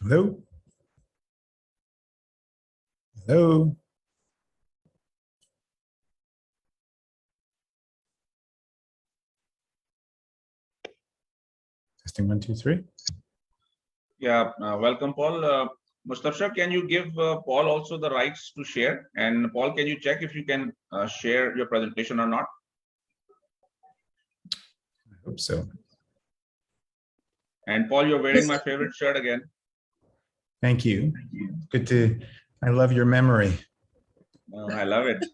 Hello? Hello? Testing 1, 2, 3. Yeah, welcome, Paul. Mustafa, can you give Paul also the rights to share? And Paul, can you check if you can share your presentation or not? I hope so. And Paul, you're wearing my favorite shirt again. Thank you. Good to, I love your memory. I love it.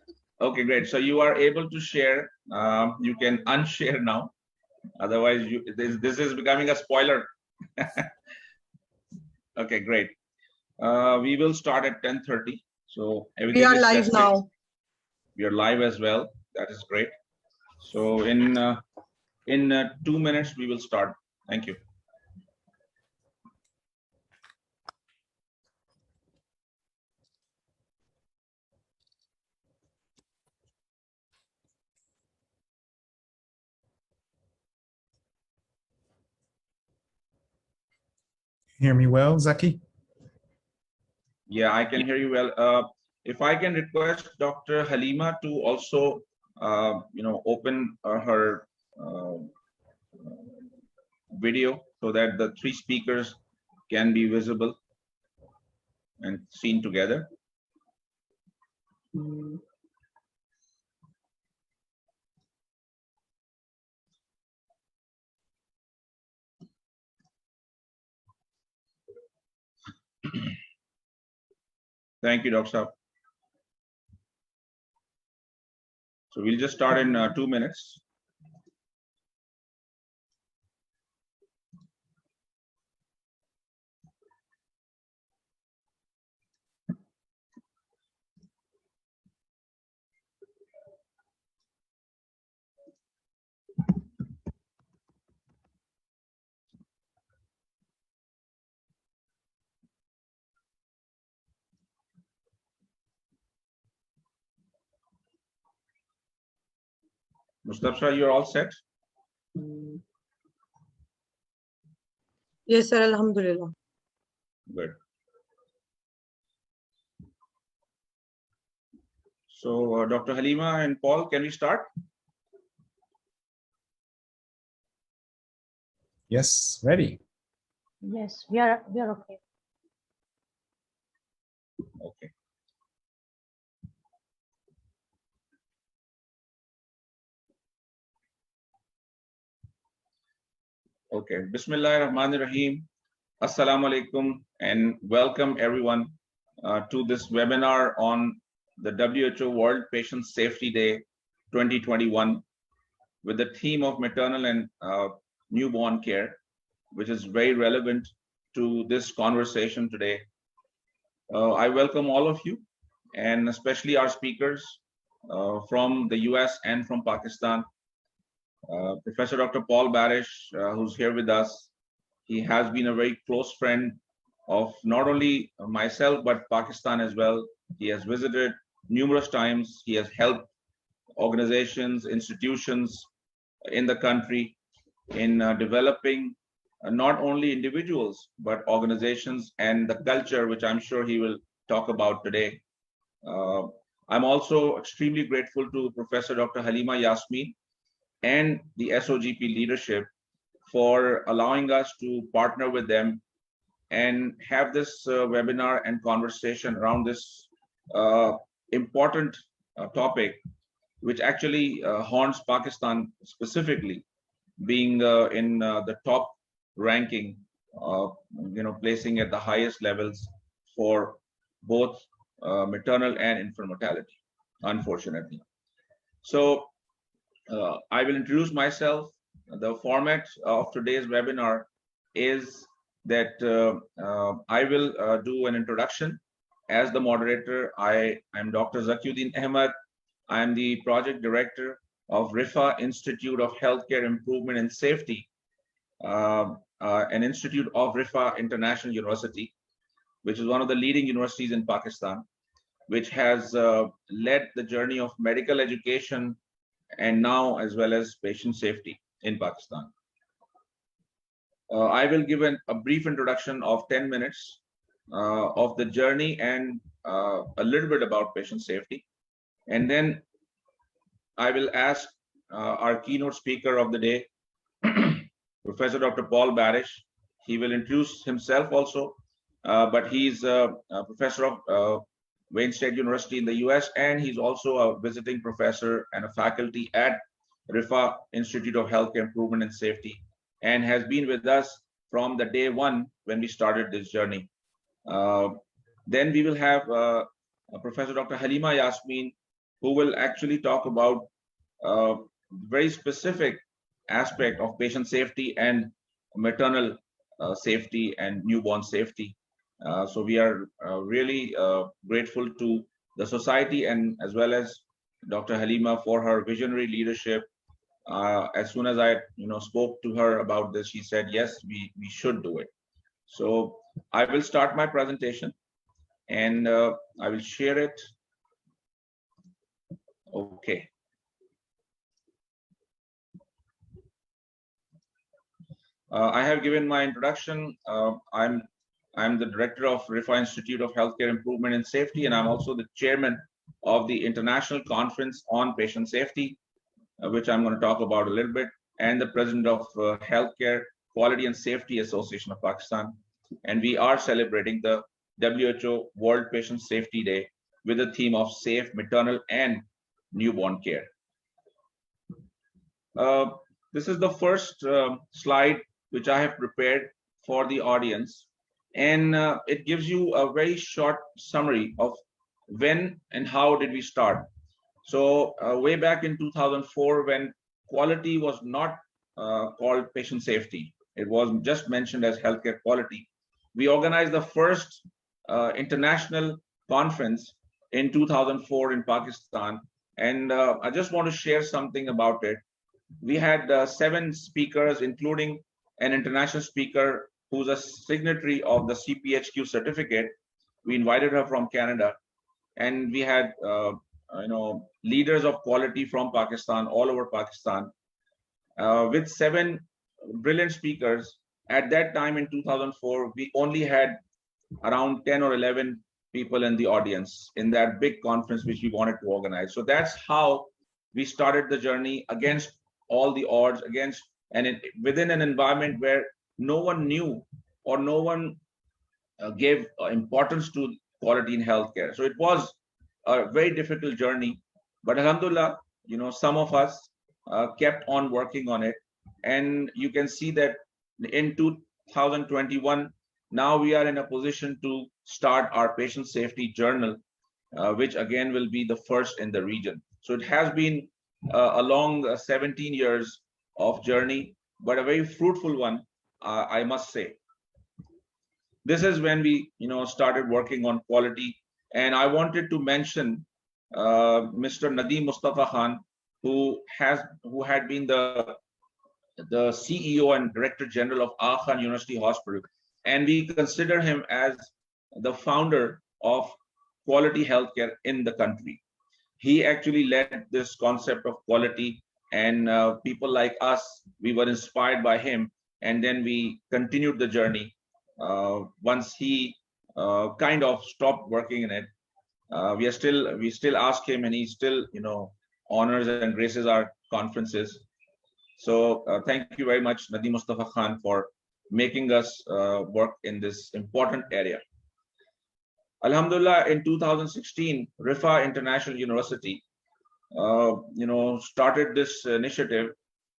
Okay, great. So you are able to share. You can unshare now. Otherwise, this is becoming a spoiler. Okay, great. We will start at 10:30. So everything We are is live tested. now. We are live as well. That is great. So in 2 minutes, we will start. Thank you. Hear me well, Zaki? Yeah, I can hear you well. If I can request Dr. Haleema to also, open her video so that the three speakers can be visible and seen together. Thank you, Dr. Saab. So we'll just start in 2 minutes. Mustafa, you're all set? Yes, sir. Alhamdulillah. Good. So Dr. Haleema and Paul, can we start? Yes, ready. Yes, we are okay. Okay. Okay. Bismillahirrahmanirrahim. Assalamu alaikum and welcome everyone to this webinar on the WHO World Patient Safety Day 2021 with the theme of maternal and newborn care, which is very relevant to this conversation today. I welcome all of you and especially our speakers from the US and from Pakistan. Professor Dr. Paul Barach, who's here with us, he has been a very close friend of not only myself, but Pakistan as well. He has visited numerous times. He has helped organizations, institutions in the country in developing not only individuals, but organizations and the culture, which I'm sure he will talk about today. I'm also extremely grateful to Professor Dr. Haleema Yasmin and the SOGP leadership for allowing us to partner with them and have this webinar and conversation around this important topic, which actually haunts Pakistan specifically, being in the top ranking, placing at the highest levels for both maternal and infant mortality, unfortunately. So I will introduce myself. The format of today's webinar is that I will do an introduction. As the moderator, I am Dr. Zakiuddin Ahmed. I am the project director of RIHIS Institute of Healthcare Improvement and Safety, an institute of RIHIS International University, which is one of the leading universities in Pakistan, which has led the journey of medical education and now as well as patient safety in Pakistan. I will give a brief introduction of 10 minutes of the journey and a little bit about patient safety. And then I will ask our keynote speaker of the day, Professor Dr. Paul Barach. He will introduce himself also, but he's a professor of Wayne State University in the US, and he's also a visiting professor and a faculty at RIFA Institute of Healthcare Improvement and Safety, and has been with us from the day one when we started this journey. Then we will have Professor Dr. Haleema Yasmin, who will actually talk about very specific aspect of patient safety and maternal safety and newborn safety. So we are really grateful to the society and as well as Dr. Haleema for her visionary leadership. As soon as I spoke to her about this, she said, yes, we should do it. So I will start my presentation and I will share it. Okay. I have given my introduction. I'm the director of RIFA Institute of Healthcare Improvement and Safety, and I'm also the chairman of the International Conference on Patient Safety, which I'm going to talk about a little bit, and the president of Healthcare Quality and Safety Association of Pakistan. And we are celebrating the WHO World Patient Safety Day with the theme of safe maternal and newborn care. This is the first slide which I have prepared for the audience, and it gives you a very short summary of when and how did we start. So way back in 2004, when quality was not called patient safety, it was just mentioned as healthcare quality, we organized the first international conference in 2004 in Pakistan. And I just want to share something about it. We had 7 speakers, including an international speaker who's a signatory of the CPHQ certificate. We invited her from Canada, and we had leaders of quality from Pakistan, all over Pakistan, with 7 brilliant speakers. At that time in 2004, we only had around 10 or 11 people in the audience in that big conference which we wanted to organize. So that's how we started the journey, against all the odds, within an environment where no one knew or no one gave importance to quality in healthcare. So it was a very difficult journey, but alhamdulillah, some of us kept on working on it, and you can see that in 2021, now we are in a position to start our patient safety journal, which again will be the first in the region. So it has been a long 17 years of journey, but a very fruitful one, I must say. This is when we started working on quality, and I wanted to mention Mr. Nadeem Mustafa Khan, who had been the CEO and Director General of Aga Khan University Hospital, and we consider him as the founder of quality healthcare in the country. He actually led this concept of quality, and people like us, we were inspired by him, and then we continued the journey. Once he kind of stopped working in it, we still ask him, and he still honors and graces our conferences. So thank you very much, Nadeem Mustafa Khan, for making us work in this important area. Alhamdulillah, in 2016, RIFA International University, started this initiative,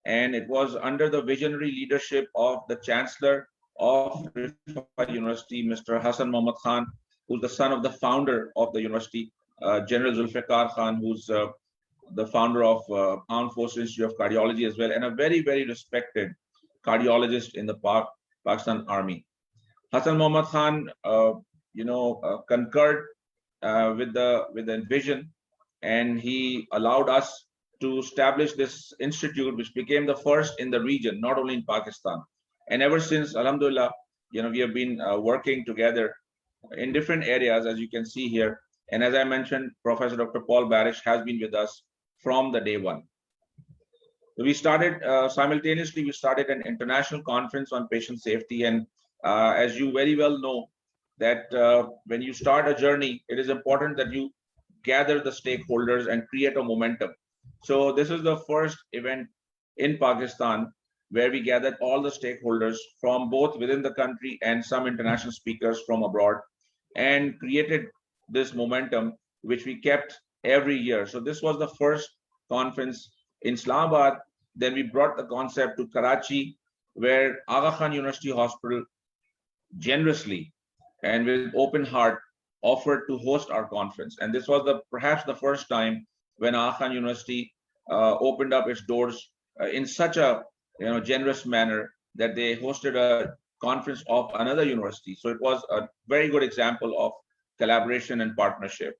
and it was under the visionary leadership of the Chancellor of RIFA University, Mr. Hassan Mohammad Khan, who's the son of the founder of the university, General Zulfikar Khan, who's the founder of Armed Forces Institute of Cardiology as well, and a very, very respected cardiologist in the Pakistan Army. Hassan Mohammad Khan, concurred with the vision, and he allowed us to establish this institute, which became the first in the region, not only in Pakistan. And ever since, alhamdulillah, we have been working together in different areas, as you can see here. And as I mentioned, Professor Dr. Paul Barach has been with us from the day one. We started simultaneously, we started an international conference on patient safety. And as you very well know, that when you start a journey, it is important that you gather the stakeholders and create a momentum. So this is the first event in Pakistan where we gathered all the stakeholders from both within the country and some international speakers from abroad, and created this momentum, which we kept every year. So this was the first conference in Islamabad. Then we brought the concept to Karachi, where Aga Khan University Hospital generously and with open heart offered to host our conference. And this was perhaps the first time when Aga Khan University opened up its doors in such a generous manner that they hosted a conference of another university. So it was a very good example of collaboration and partnership.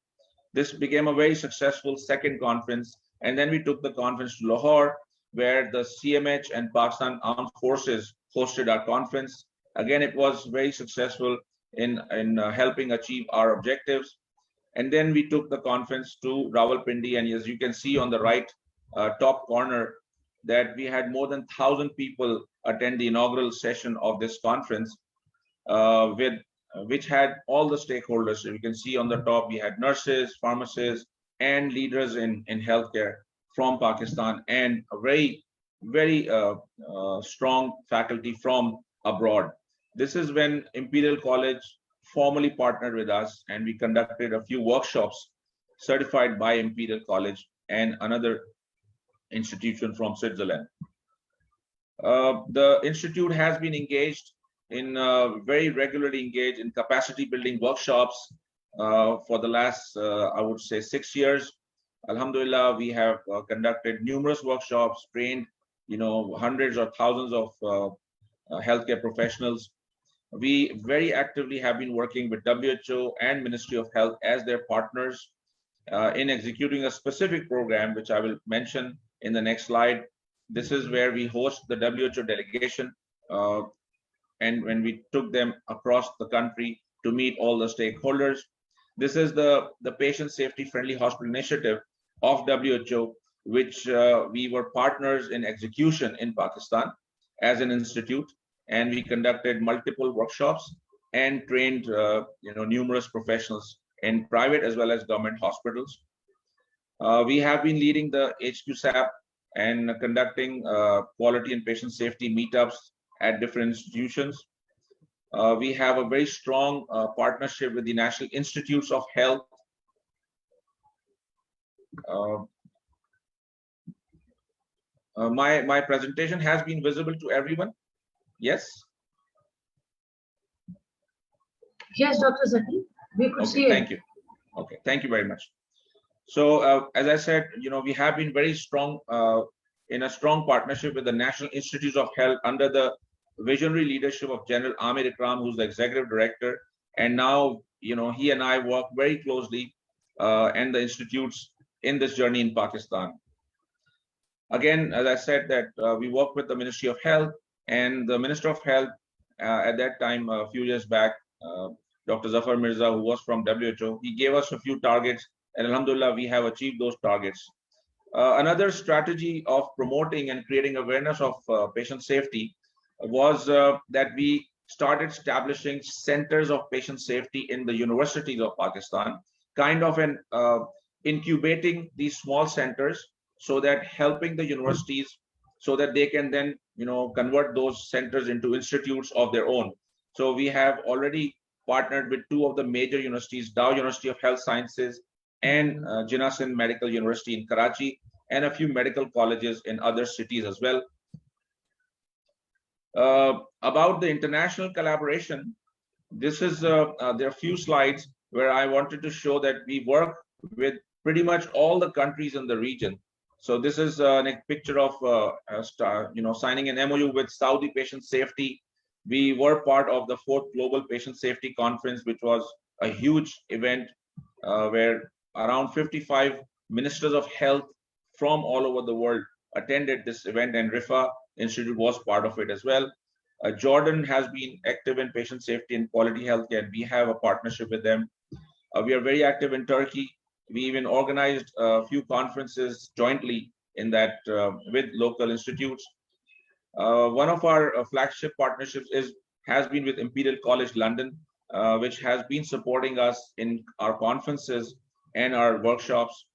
This became a very successful second conference. And then we took the conference to Lahore, where the CMH and Pakistan Armed Forces hosted our conference. Again, it was very successful in helping achieve our objectives. And then we took the conference to Rawalpindi. And as you can see on the right top corner, that we had more than 1,000 people attend the inaugural session of this conference, which had all the stakeholders. So you can see on the top, we had nurses, pharmacists, and leaders in healthcare from Pakistan, and a very, very strong faculty from abroad. This is when Imperial College formally partnered with us, and we conducted a few workshops certified by Imperial College and another institution from Switzerland. The institute has been engaged in very regularly engaged in capacity building workshops for the last, I would say, 6 years. Alhamdulillah, we have conducted numerous workshops, trained, hundreds or thousands of healthcare professionals. We very actively have been working with WHO and Ministry of Health as their partners in executing a specific program, which I will mention in the next slide. This is where we host the WHO delegation, and when we took them across the country to meet all the stakeholders. This is the Patient Safety Friendly Hospital Initiative of WHO, which we were partners in execution in Pakistan as an institute, and we conducted multiple workshops and trained numerous professionals in private as well as government hospitals. We have been leading the HQSAP and conducting quality and patient safety meetups at different institutions. We have a very strong partnership with the National Institutes of Health. My presentation has been visible to everyone. Yes. Yes, Dr. Zaki, we could see it. Thank you. Okay, thank you very much. So as I said, we have been very strong in a strong partnership with the National Institutes of Health under the visionary leadership of General Amir Ikram, who's the executive director. And now, he and I work very closely and the institutes in this journey in Pakistan. Again, as I said, that we work with the Ministry of Health, and the Minister of Health at that time, a few years back, Dr. Zafar Mirza, who was from WHO, he gave us a few targets, and alhamdulillah, we have achieved those targets. Another strategy of promoting and creating awareness of patient safety was that we started establishing centers of patient safety in the universities of Pakistan, kind of an incubating these small centers, so that helping the universities so that they can then convert those centers into institutes of their own. So we have already partnered with two of the major universities, Dow University of Health Sciences and Jinnah Sindh Medical University in Karachi, and a few medical colleges in other cities as well. About the international collaboration, this is there are a few slides where I wanted to show that we work with pretty much all the countries in the region. So this is a picture of signing an MOU with Saudi Patient Safety. We were part of the 4th Global Patient Safety Conference, which was a huge event where around 55 ministers of health from all over the world attended this event, and RIFA Institute was part of it as well. Jordan has been active in patient safety and quality healthcare, and we have a partnership with them. We are very active in Turkey. We even organized a few conferences jointly in that with local institutes. One of our flagship partnerships has been with Imperial College London, which has been supporting us in our conferences and our workshops.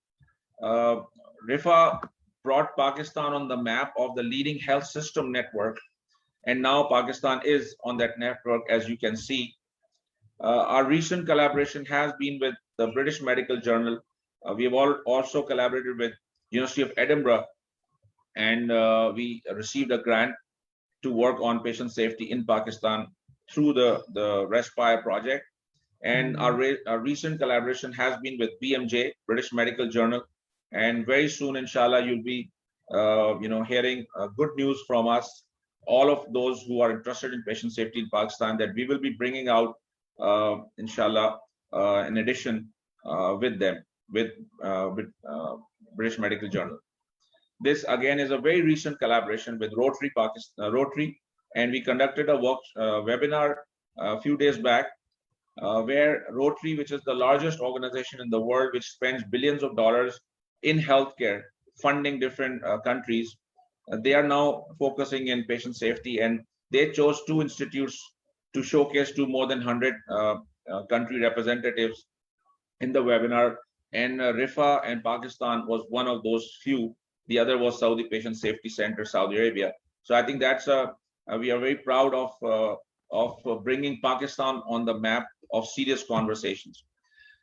RIFA brought Pakistan on the map of the leading health system network, and now Pakistan is on that network, as you can see. Our recent collaboration has been with the British Medical Journal. We have also collaborated with University of Edinburgh, and we received a grant to work on patient safety in Pakistan through the Respire project. And our recent collaboration has been with BMJ, British Medical Journal, and very soon, inshallah, you'll be hearing good news from us, all of those who are interested in patient safety in Pakistan, that we will be bringing out, inshallah, in addition with them, with British Medical Journal. This again is a very recent collaboration with Rotary Pakistan, Rotary, and we conducted a webinar a few days back, where Rotary, which is the largest organization in the world, which spends billions of dollars in healthcare, funding different countries, they are now focusing in patient safety, and they chose 2 institutes to showcase to more than 100 country representatives in the webinar. And RIFA and Pakistan was one of those few. The other was Saudi Patient Safety Center, Saudi Arabia. So I think that's we are very proud of bringing Pakistan on the map of serious conversations.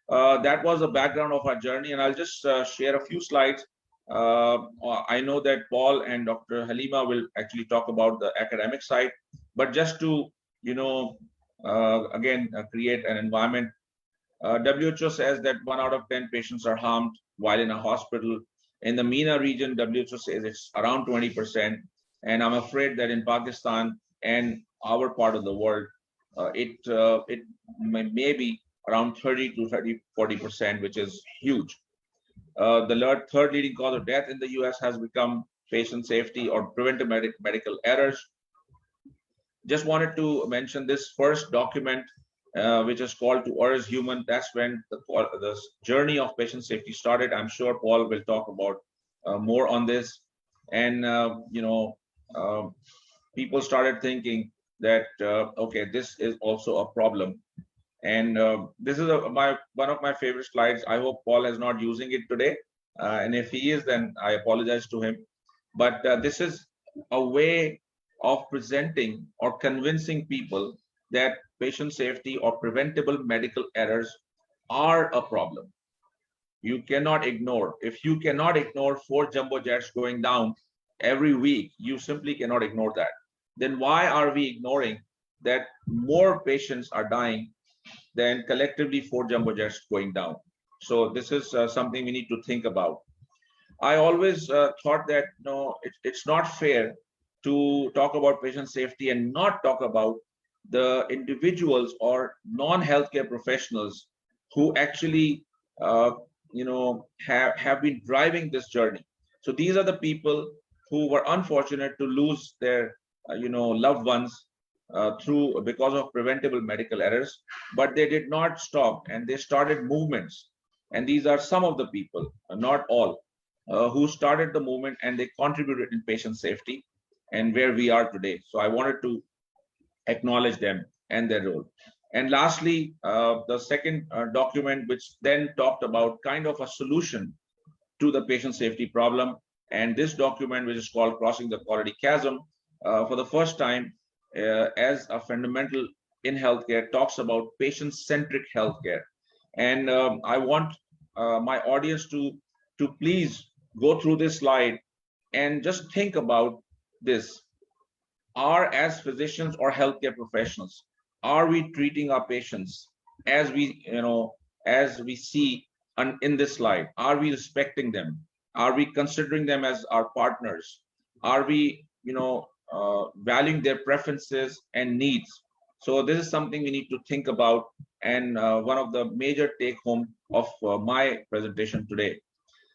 That was the background of our journey, and I'll just share a few slides. I know that Paul and Dr. Haleema will actually talk about the academic side, but just to again create an environment. WHO says that 1 out of 10 patients are harmed while in a hospital. In the MENA region, WHO says it's around 20%, and I'm afraid that in Pakistan and our part of the world, it may be around 30 to 40%, which is huge. The third leading cause of death in the US has become patient safety or preventive medical errors. Just wanted to mention this first document, which is called To Err is Human. That's when the journey of patient safety started. I'm sure Paul will talk about more on this. And, people started thinking that, okay, this is also a problem. And this is one of my favorite slides. I hope Paul is not using it today. And if he is, then I apologize to him. But this is a way of presenting or convincing people that patient safety or preventable medical errors are a problem. You cannot ignore. If you cannot ignore 4 jumbo jets going down every week, you simply cannot ignore that. Then why are we ignoring that more patients are dying than collectively 4 jumbo jets going down? So this is something we need to think about. I always thought that it's not fair to talk about patient safety and not talk about the individuals or non-healthcare professionals who actually have been driving this journey. So these are the people who were unfortunate to lose their loved ones because of preventable medical errors, but they did not stop and they started movements. And these are some of the people, not all, who started the movement, and they contributed in patient safety and where we are today. So I wanted to acknowledge them and their role. And lastly, the second document, which then talked about kind of a solution to the patient safety problem. And this document, which is called Crossing the Quality Chasm, for the first time as a fundamental in healthcare, talks about patient-centric healthcare. And I want my audience to please go through this slide and just think about this. As physicians or healthcare professionals, are we treating our patients as we see in this slide? Are we respecting them? Are we considering them as our partners? Are we valuing their preferences and needs? So this is something we need to think about, and one of the major take home of my presentation today.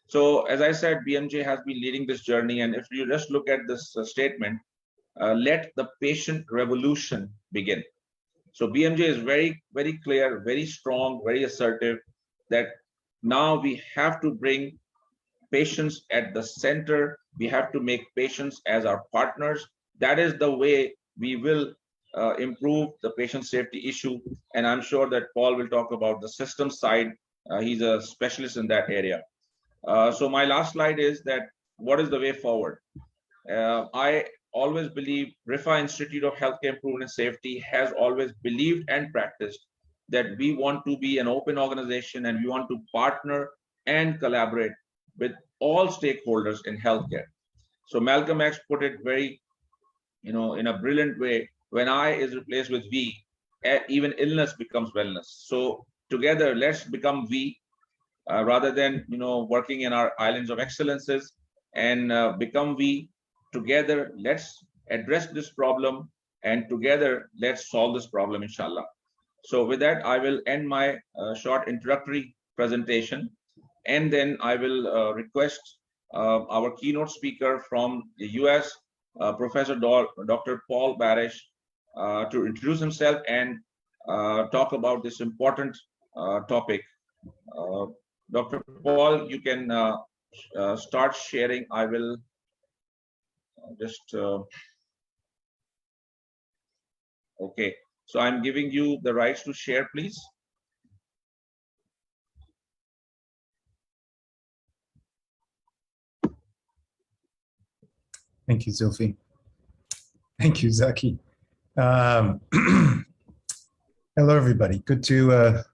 So as I said, BMJ has been leading this journey, and if you just look at this statement, let the patient revolution begin. So BMJ is very, very clear, very strong, very assertive that now we have to bring patients at the center. We have to make patients as our partners. That is the way we will improve the patient safety issue. And I'm sure that Paul will talk about the system side. He's a specialist in that area. So my last slide is that what is the way forward? I always believe RIFA Institute of Healthcare Improvement and Safety has always believed and practiced that we want to be an open organization and we want to partner and collaborate with all stakeholders in healthcare. So Malcolm X put it very, in a brilliant way. When I is replaced with we, even illness becomes wellness. So together, let's become we, rather than working in our islands of excellences, and become we. Together, let's address this problem, and together, let's solve this problem, inshallah. So with that, I will end my short introductory presentation, and then I will request our keynote speaker from the US, Professor Dr. Paul Barach, to introduce himself and talk about this important topic. Dr. Paul, you can start sharing. I will just, okay. So I'm giving you the rights to share, please. Thank you, Zulfi. Thank you, Zaki. Hello, everybody. Good to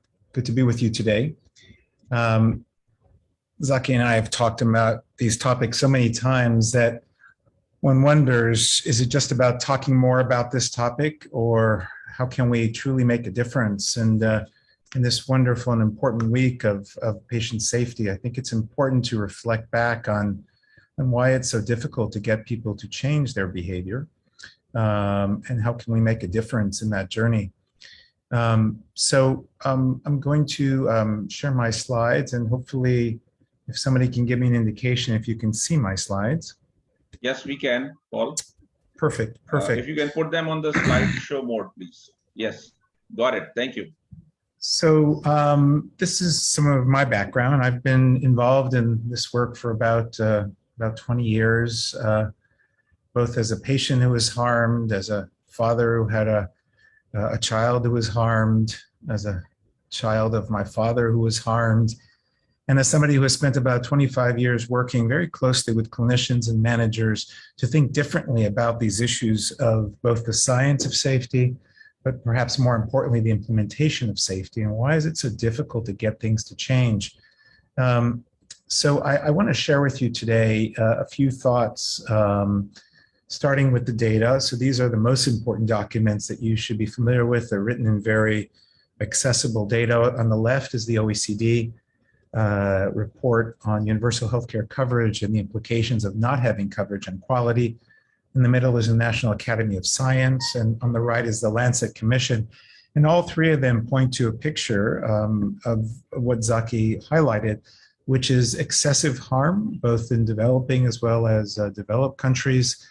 be with you today. Zaki and I have talked about these topics so many times that one wonders, is it just about talking more about this topic, or how can we truly make a difference? And in this wonderful and important week of patient safety, I think it's important to reflect back on why it's so difficult to get people to change their behavior, and how can we make a difference in that journey. So I'm going to share my slides, and hopefully if somebody can give me an indication if you can see my slides. Yes, we can, Paul. Perfect, perfect. If you can put them on the slideshow mode, please. Yes, got it. Thank you. So this is some of my background. I've been involved in this work for about 20 years, both as a patient who was harmed, as a father who had a child who was harmed, as a child of my father who was harmed, and as somebody who has spent about 25 years working very closely with clinicians and managers to think differently about these issues of both the science of safety, but perhaps more importantly, the implementation of safety, and why is it so difficult to get things to change. So I want to share with you today a few thoughts, starting with the data. So these are the most important documents that you should be familiar with. They're written in very accessible data. On the left is the OECD report on universal healthcare coverage and the implications of not having coverage and quality. In the middle is the National Academy of Science, and on the right is the Lancet Commission. And all three of them point to a picture of what Zaki highlighted, which is excessive harm, both in developing as well as developed countries,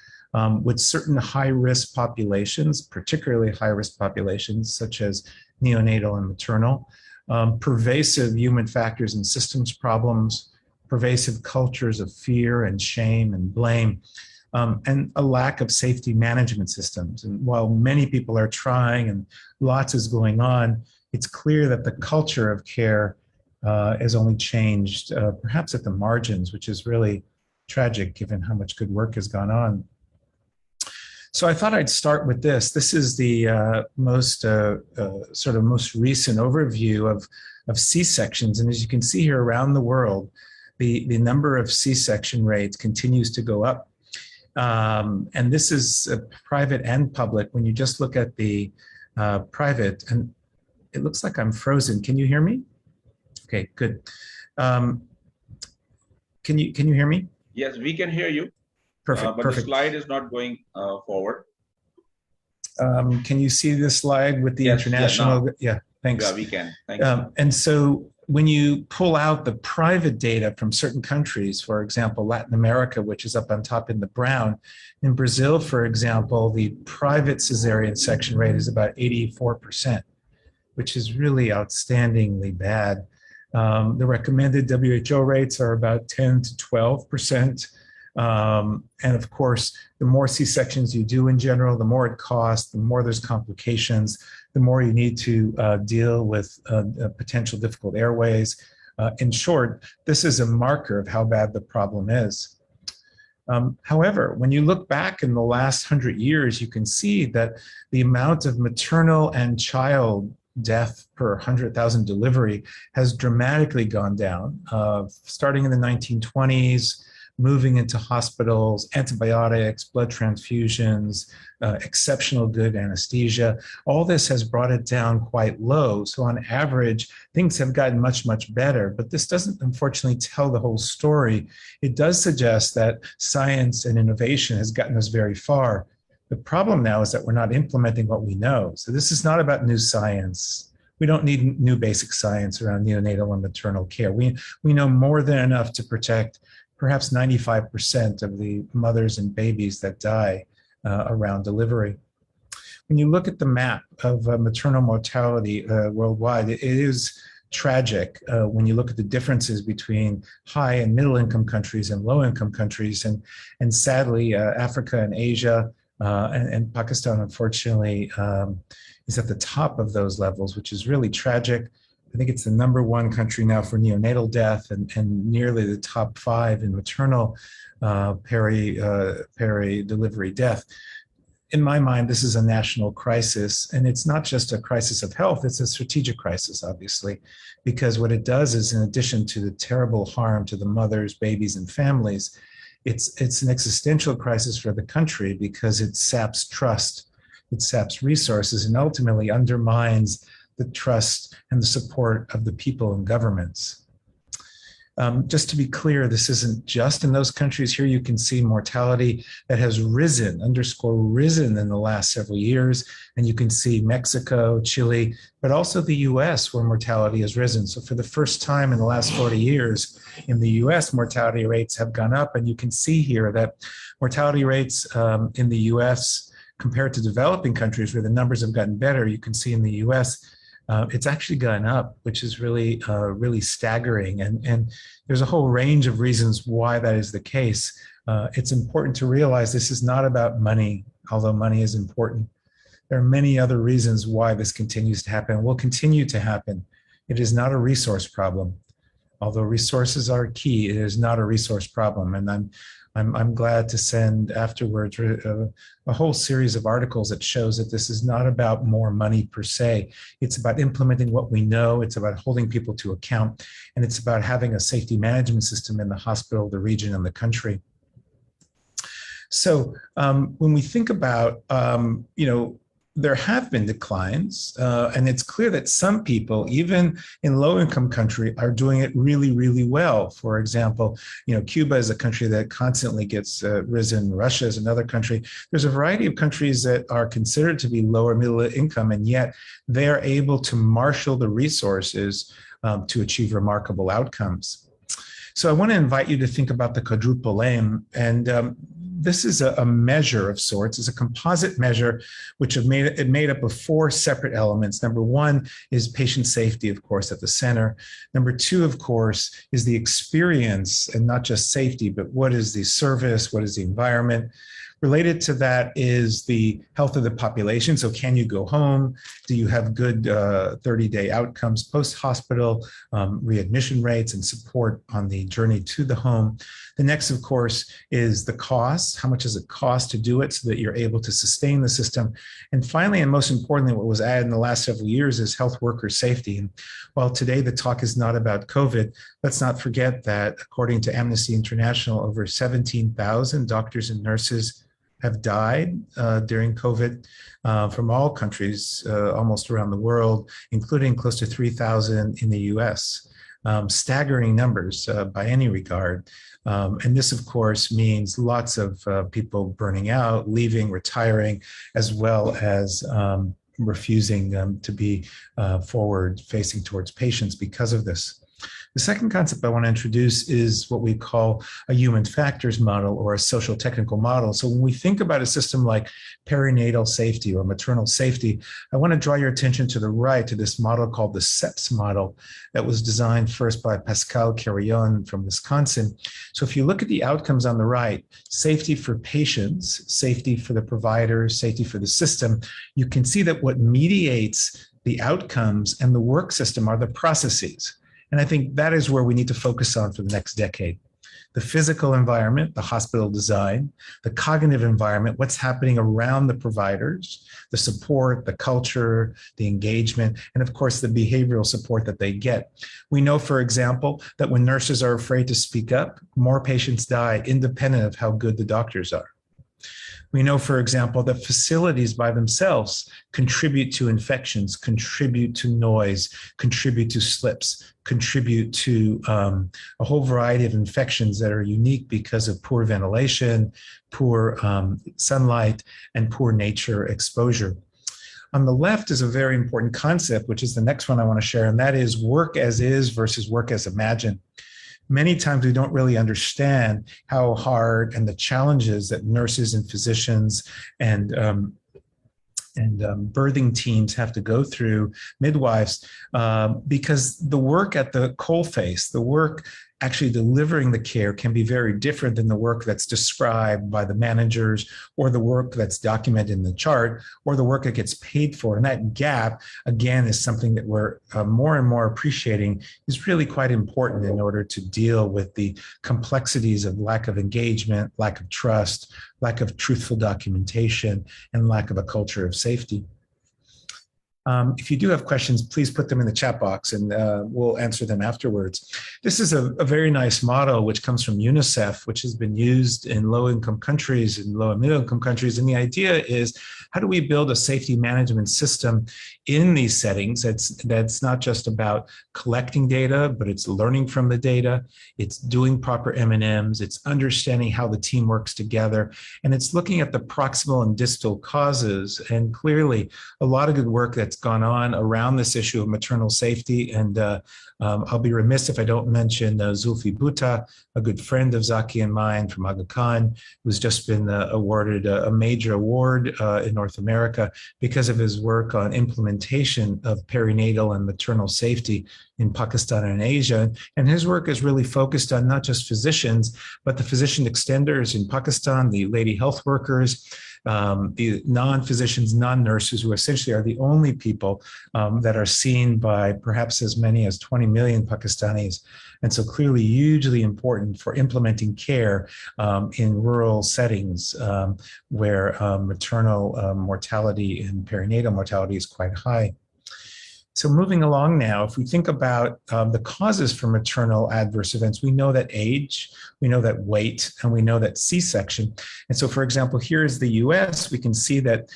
with certain high-risk populations, particularly high-risk populations such as neonatal and maternal, pervasive human factors and systems problems, pervasive cultures of fear and shame and blame, and a lack of safety management systems. And while many people are trying and lots is going on, it's clear that the culture of care has only changed, perhaps at the margins, which is really tragic given how much good work has gone on. So I thought I'd start with this. This is the most recent overview of C-sections. And as you can see here around the world, the number of C-section rates continues to go up. And this is private and public. When you just look at the private, and it looks like I'm frozen. Can you hear me? Okay, good. Can you hear me? Yes, we can hear you. Perfect, but perfect. the slide is not going forward. Can you see this slide with the Yes, international? Yeah, thanks. Yeah, we can. Thank you. And so when you pull out the private data from certain countries, for example, Latin America, which is up on top in the brown, in Brazil, for example, the private cesarean section rate is about 84%, which is really outstandingly bad. The recommended WHO rates are about 10 to 12%. And of course, the more C-sections you do in general, the more it costs, the more there's complications, the more you need to deal with potential difficult airways. In short, this is a marker of how bad the problem is. However, when you look back in the last 100 years, you can see that the amount of maternal and child death per 100,000 delivery has dramatically gone down, starting in the 1920s, moving into hospitals, antibiotics, blood transfusions, exceptional good anesthesia. All this has brought it down quite low. So on average, things have gotten much, much better. But this doesn't unfortunately tell the whole story. It does suggest that science and innovation has gotten us very far. The problem now is that we're not implementing what we know. So this is not about new science. We don't need new basic science around neonatal and maternal care. We know more than enough to protect perhaps 95% of the mothers and babies that die around delivery. When you look at the map of maternal mortality worldwide, it is tragic when you look at the differences between high and middle income countries and low income countries. And sadly, Africa and Asia and Pakistan, unfortunately, is at the top of those levels, which is really tragic. I think it's the #1 country now for neonatal death and nearly the top 5 in maternal peri-delivery death. In my mind, this is a national crisis, and it's not just a crisis of health, it's a strategic crisis, obviously, because what it does is, in addition to the terrible harm to the mothers, babies, and families, it's an existential crisis for the country because it saps trust, it saps resources, and ultimately undermines the trust and the support of the people and governments. Just to be clear, this isn't just in those countries. Here you can see mortality that has risen, underscore risen in the last several years. And you can see Mexico, Chile, but also the US where mortality has risen. So for the first time in the last 40 years in the US, mortality rates have gone up. And you can see here that mortality rates in the US compared to developing countries where the numbers have gotten better, you can see in the US, it's actually gone up, which is really, really staggering. And there's a whole range of reasons why that is the case. It's important to realize this is not about money, although money is important. There are many other reasons why this continues to happen, will continue to happen. It is not a resource problem. Although resources are key, it is not a resource problem. And I'm glad to send afterwards a whole series of articles that shows that this is not about more money per se. It's about implementing what we know. It's about holding people to account. And it's about having a safety management system in the hospital, the region, and the country. So when we think about, there have been declines, and it's clear that some people, even in low-income country, are doing it really, really well. For example, Cuba is a country that constantly gets risen. Russia is another country. There's a variety of countries that are considered to be lower middle income, and yet they are able to marshal the resources to achieve remarkable outcomes. So I want to invite you to think about the quadruple aim, and this is a measure of sorts. It's a composite measure which have made up of 4 separate elements. Number 1 is patient safety, of course, at the center. Number 2, of course, is the experience, and not just safety, but what is the service, what is the environment. Related to that is the health of the population. So can you go home? Do you have good 30-day outcomes post-hospital, readmission rates and support on the journey to the home? The next, of course, is the cost. How much does it cost to do it so that you're able to sustain the system? And finally, and most importantly, what was added in the last several years is health worker safety. And while today the talk is not about COVID, let's not forget that according to Amnesty International, over 17,000 doctors and nurses have died during COVID from all countries almost around the world, including close to 3,000 in the US. Staggering numbers by any regard. And this, of course, means lots of people burning out, leaving, retiring, as well as refusing to be forward facing towards patients because of this. The second concept I want to introduce is what we call a human factors model or a social technical model. So when we think about a system like perinatal safety or maternal safety, I want to draw your attention to the right to this model called the SEPS model that was designed first by Pascal Carillon from Wisconsin. So if you look at the outcomes on the right, safety for patients, safety for the providers, safety for the system, you can see that what mediates the outcomes and the work system are the processes. And I think that is where we need to focus on for the next decade. The physical environment, the hospital design, the cognitive environment, what's happening around the providers, the support, the culture, the engagement, and of course, the behavioral support that they get. We know, for example, that when nurses are afraid to speak up, more patients die independent of how good the doctors are. We know, for example, that facilities by themselves contribute to infections, contribute to noise, contribute to slips, contribute to a whole variety of infections that are unique because of poor ventilation, poor sunlight, and poor nature exposure. On the left is a very important concept, which is the next one I want to share, and that is work as is versus work as imagined. Many times we don't really understand how hard and the challenges that nurses and physicians and birthing teams have to go through, midwives, because the work at the coalface, the work actually delivering the care can be very different than the work that's described by the managers or the work that's documented in the chart or the work that gets paid for. And that gap, again, is something that we're more and more appreciating is really quite important in order to deal with the complexities of lack of engagement, lack of trust, lack of truthful documentation, and lack of a culture of safety. If you do have questions, please put them in the chat box and we'll answer them afterwards. This is a very nice model which comes from UNICEF, which has been used in low-income countries and low and middle-income countries. And the idea is, how do we build a safety management system in these settings that's not just about collecting data, but it's learning from the data, it's doing proper M&Ms, it's understanding how the team works together, and it's looking at the proximal and distal causes. And clearly, a lot of good work that's gone on around this issue of maternal safety. And I'll be remiss if I don't mention Zulfi Bhutta, a good friend of Zaki and mine from Aga Khan, who's just been awarded a major award in North America because of his work on implementation of perinatal and maternal safety in Pakistan and Asia. And his work is really focused on not just physicians, but the physician extenders in Pakistan, the lady health workers, the non-physicians, non-nurses, who essentially are the only people that are seen by perhaps as many as 20 million Pakistanis. And so clearly hugely important for implementing care in rural settings where maternal mortality and perinatal mortality is quite high. So moving along now, if we think about the causes for maternal adverse events, we know that age, we know that weight, and we know that C-section. And so, for example, here is the US. We can see that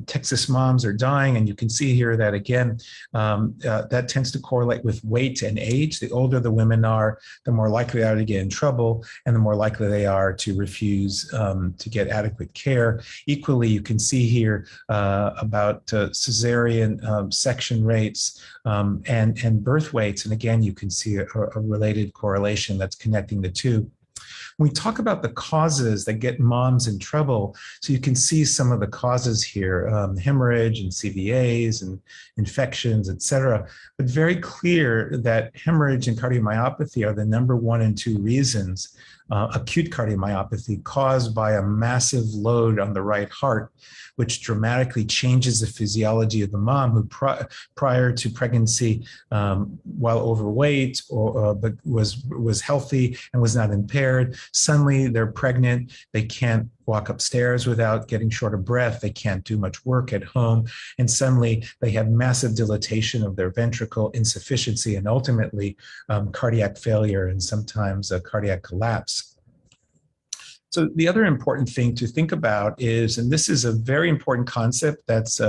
Texas moms are dying, and you can see here that, again, that tends to correlate with weight and age. The older the women are, the more likely they are to get in trouble, and the more likely they are to refuse to get adequate care. Equally, you can see here about cesarean section rates, and birth weights. And again, you can see a related correlation that's connecting the two. When we talk about the causes that get moms in trouble, so you can see some of the causes here, hemorrhage and CVAs and infections, et cetera, but very clear that hemorrhage and cardiomyopathy are the number 1 and 2 reasons, acute cardiomyopathy caused by a massive load on the right heart, which dramatically changes the physiology of the mom who prior to pregnancy, while overweight but was healthy and was not impaired. Suddenly they're pregnant, they can't walk upstairs without getting short of breath, they can't do much work at home, and suddenly they have massive dilatation of their ventricle, insufficiency, and ultimately cardiac failure and sometimes a cardiac collapse. So the other important thing to think about is, and this is a very important concept that's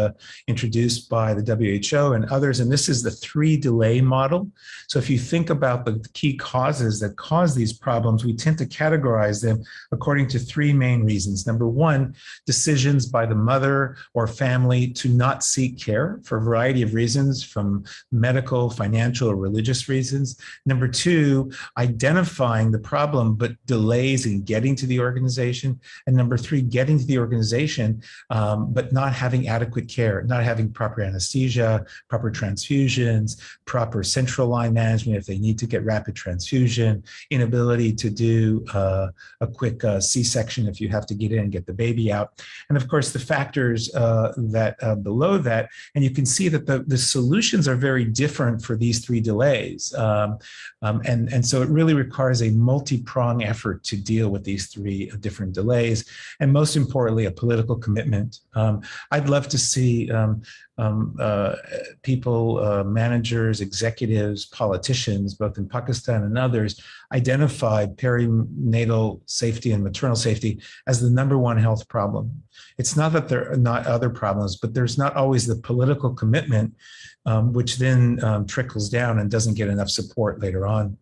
introduced by the WHO and others, and this is the 3 delay model. So if you think about the key causes that cause these problems, we tend to categorize them according to 3 main reasons. Number 1, decisions by the mother or family to not seek care for a variety of reasons, from medical, financial, or religious reasons. Number 2, identifying the problem but delays in getting to the organization. And number 3, getting to the organization but not having adequate care, not having proper anesthesia, proper transfusions, proper central line management if they need to get rapid transfusion, inability to do a quick C-section if you have to get in and get the baby out. And of course, the factors that below that, and you can see that the solutions are very different for these 3 delays. And so it really requires a multi-pronged effort to deal with these 3 different delays, and most importantly, a political commitment. I'd love to see people, managers, executives, politicians, both in Pakistan and others, identify perinatal safety and maternal safety as the #1 health problem. It's not that there are not other problems, but there's not always the political commitment, which then trickles down and doesn't get enough support later on.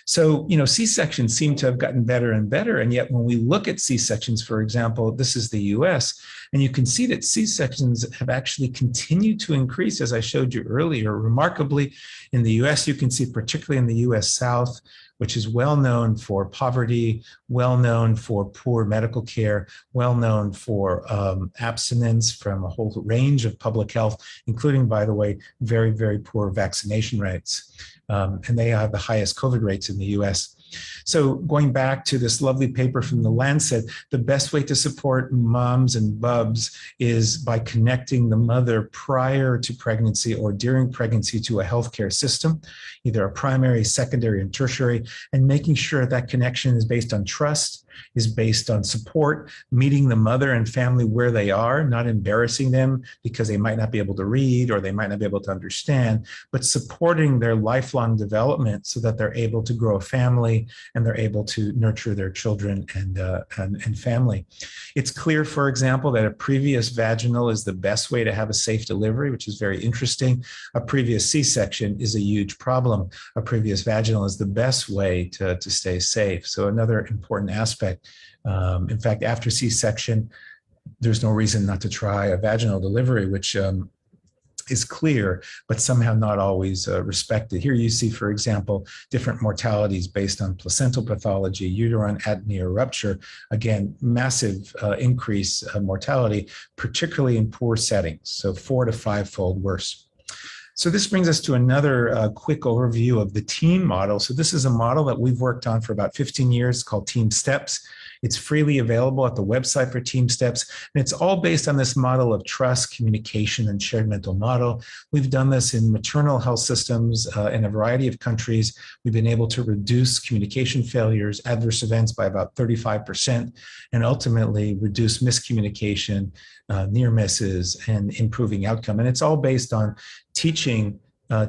So, C-sections seem to have gotten better and better. And yet when we look at C-sections, for example, this is the US, and you can see that C-sections have actually continued to increase, as I showed you earlier. Remarkably, in the US, you can see particularly in the US South, which is well known for poverty, well known for poor medical care, well known for abstinence from a whole range of public health, including, by the way, very, very poor vaccination rates. And they have the highest COVID rates in the US. So going back to this lovely paper from the Lancet, the best way to support moms and bubs is by connecting the mother prior to pregnancy or during pregnancy to a healthcare system, either a primary, secondary, and tertiary, and making sure that connection is based on trust, is based on support, meeting the mother and family where they are, not embarrassing them because they might not be able to read or they might not be able to understand, but supporting their lifelong development so that they're able to grow a family and they're able to nurture their children and family. It's clear, for example, that a previous vaginal is the best way to have a safe delivery, which is very interesting. A previous C-section is a huge problem. A previous vaginal is the best way to stay safe. So another important aspect. In fact, after C-section, there's no reason not to try a vaginal delivery, which is clear, but somehow not always respected. Here you see, for example, different mortalities based on placental pathology, uterine atony or rupture. Again, massive increase of mortality, particularly in poor settings, so 4 to 5-fold worse. So this brings us to another quick overview of the team model. So this is a model that we've worked on for about 15 years called Team Steps. It's freely available at the website for Team Steps, and it's all based on this model of trust, communication, and shared mental model. We've done this in maternal health systems in a variety of countries. We've been able to reduce communication failures, adverse events by about 35%, and ultimately reduce miscommunication, near misses, and improving outcome. And it's all based on teaching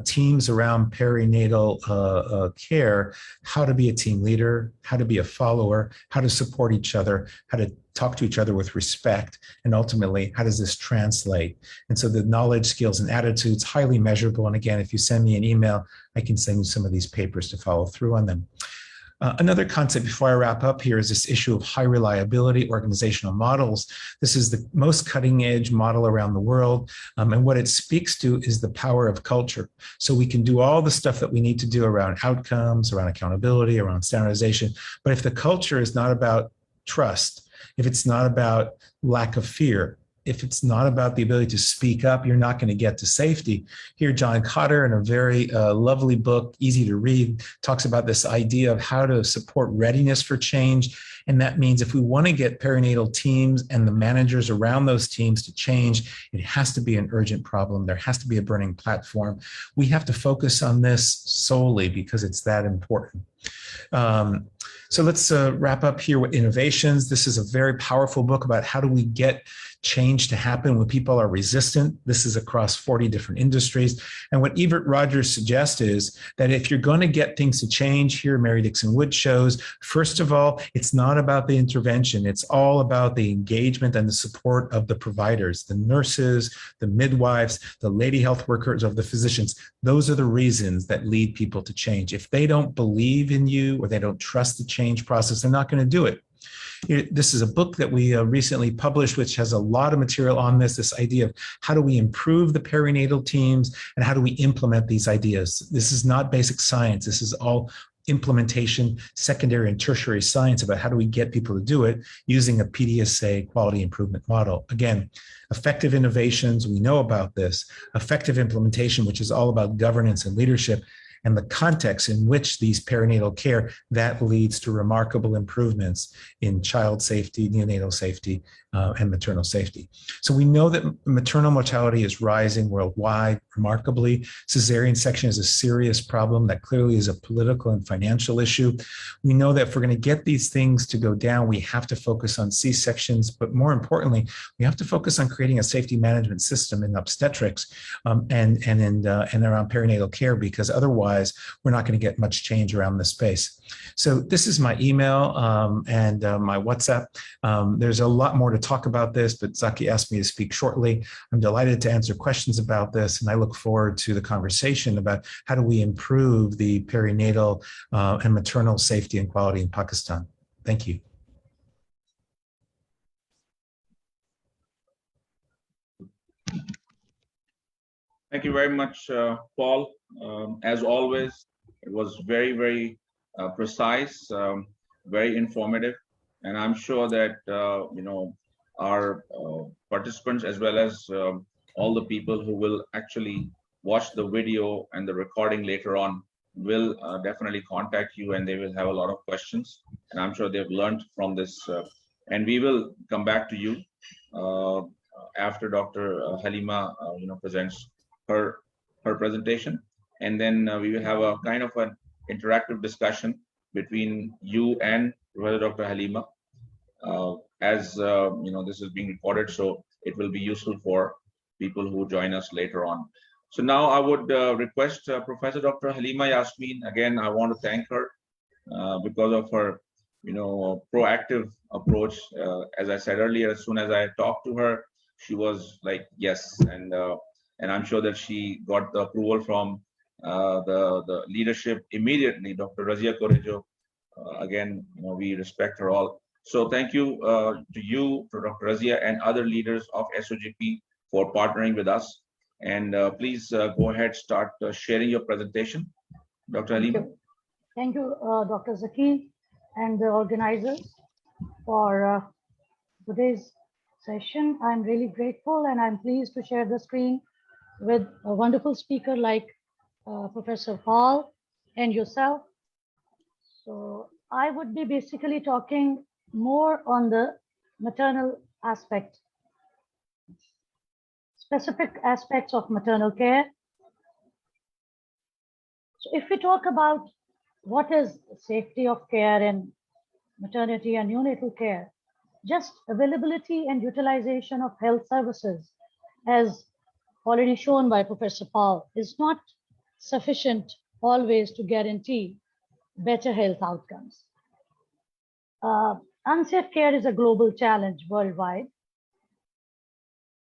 teams around perinatal care how to be a team leader, how to be a follower, how to support each other, how to talk to each other with respect, and ultimately, how does this translate? And so the knowledge, skills, and attitudes, highly measurable. And again, if you send me an email, I can send you some of these papers to follow through on them. Another concept before I wrap up here is this issue of high reliability organizational models. This is the most cutting edge model around the world. And what it speaks to is the power of culture. So we can do all the stuff that we need to do around outcomes, around accountability, around standardization. But if the culture is not about trust, if it's not about lack of fear, if it's not about the ability to speak up, you're not going to get to safety. Here, John Cotter, in a very lovely book, easy to read, talks about this idea of how to support readiness for change. And that means if we want to get perinatal teams and the managers around those teams to change, it has to be an urgent problem. There has to be a burning platform. We have to focus on this solely because it's that important. So let's wrap up here with innovations. This is a very powerful book about how do we get change to happen when people are resistant. This is across 40 different industries. And what Evert Rogers suggests is that if you're going to get things to change, here Mary Dixon Wood shows, first of all, it's not about the intervention. It's all about the engagement and the support of the providers, the nurses, the midwives, the lady health workers, of the physicians. Those are the reasons that lead people to change. If they don't believe in you or they don't trust the change process, they're not going to do it. This is a book that we recently published, which has a lot of material on this idea of how do we improve the perinatal teams and how do we implement these ideas. This is not basic science. This is all implementation, secondary and tertiary science about how do we get people to do it using a PDSA quality improvement model. Again, effective innovations, we know about this. Effective implementation, which is all about governance and leadership, and the context in which these perinatal care, that leads to remarkable improvements in child safety, neonatal safety, and maternal safety. So we know that maternal mortality is rising worldwide remarkably. Cesarean section is a serious problem that clearly is a political and financial issue. We know that if we're going to get these things to go down, we have to focus on C-sections, but more importantly, we have to focus on creating a safety management system in obstetrics and around perinatal care, because otherwise we're not going to get much change around this space. So this is my email and my WhatsApp. There's a lot more to talk about this, but Zaki asked me to speak shortly. I'm delighted to answer questions about this, and I look forward to the conversation about how do we improve the perinatal and maternal safety and quality in Pakistan. Thank you. Thank you very much, Paul. As always, it was very, very precise, very informative, and I'm sure that our participants, as well as all the people who will actually watch the video and the recording later on, will definitely contact you, and they will have a lot of questions. And I'm sure they've learned from this. And we will come back to you after Dr. Haleema, presents her presentation, and then we will have a kind of an interactive discussion between you and Dr. Haleema. As this is being recorded, so it will be useful for people who join us later on. So now I would request Professor Dr. Haleema Yasmin. Again, I want to thank her because of her, proactive approach. As I said earlier, as soon as I talked to her, she was like, yes, and I'm sure that she got the approval from the leadership immediately. Dr. Razia Korejo, again, we respect her all. So thank you to you, to Dr. Razia, and other leaders of SOGP for partnering with us. And please go ahead, start sharing your presentation. Dr. Haleema. Thank you, Dr. Zaki and the organizers for today's session. I'm really grateful, and I'm pleased to share the screen with a wonderful speaker like Professor Paul and yourself. So I would be basically talking more on the maternal aspect, specific aspects of maternal care. So if we talk about what is safety of care in maternity and neonatal care, just availability and utilization of health services, as already shown by Professor Paul, is not sufficient always to guarantee better health outcomes. Unsafe care is a global challenge worldwide.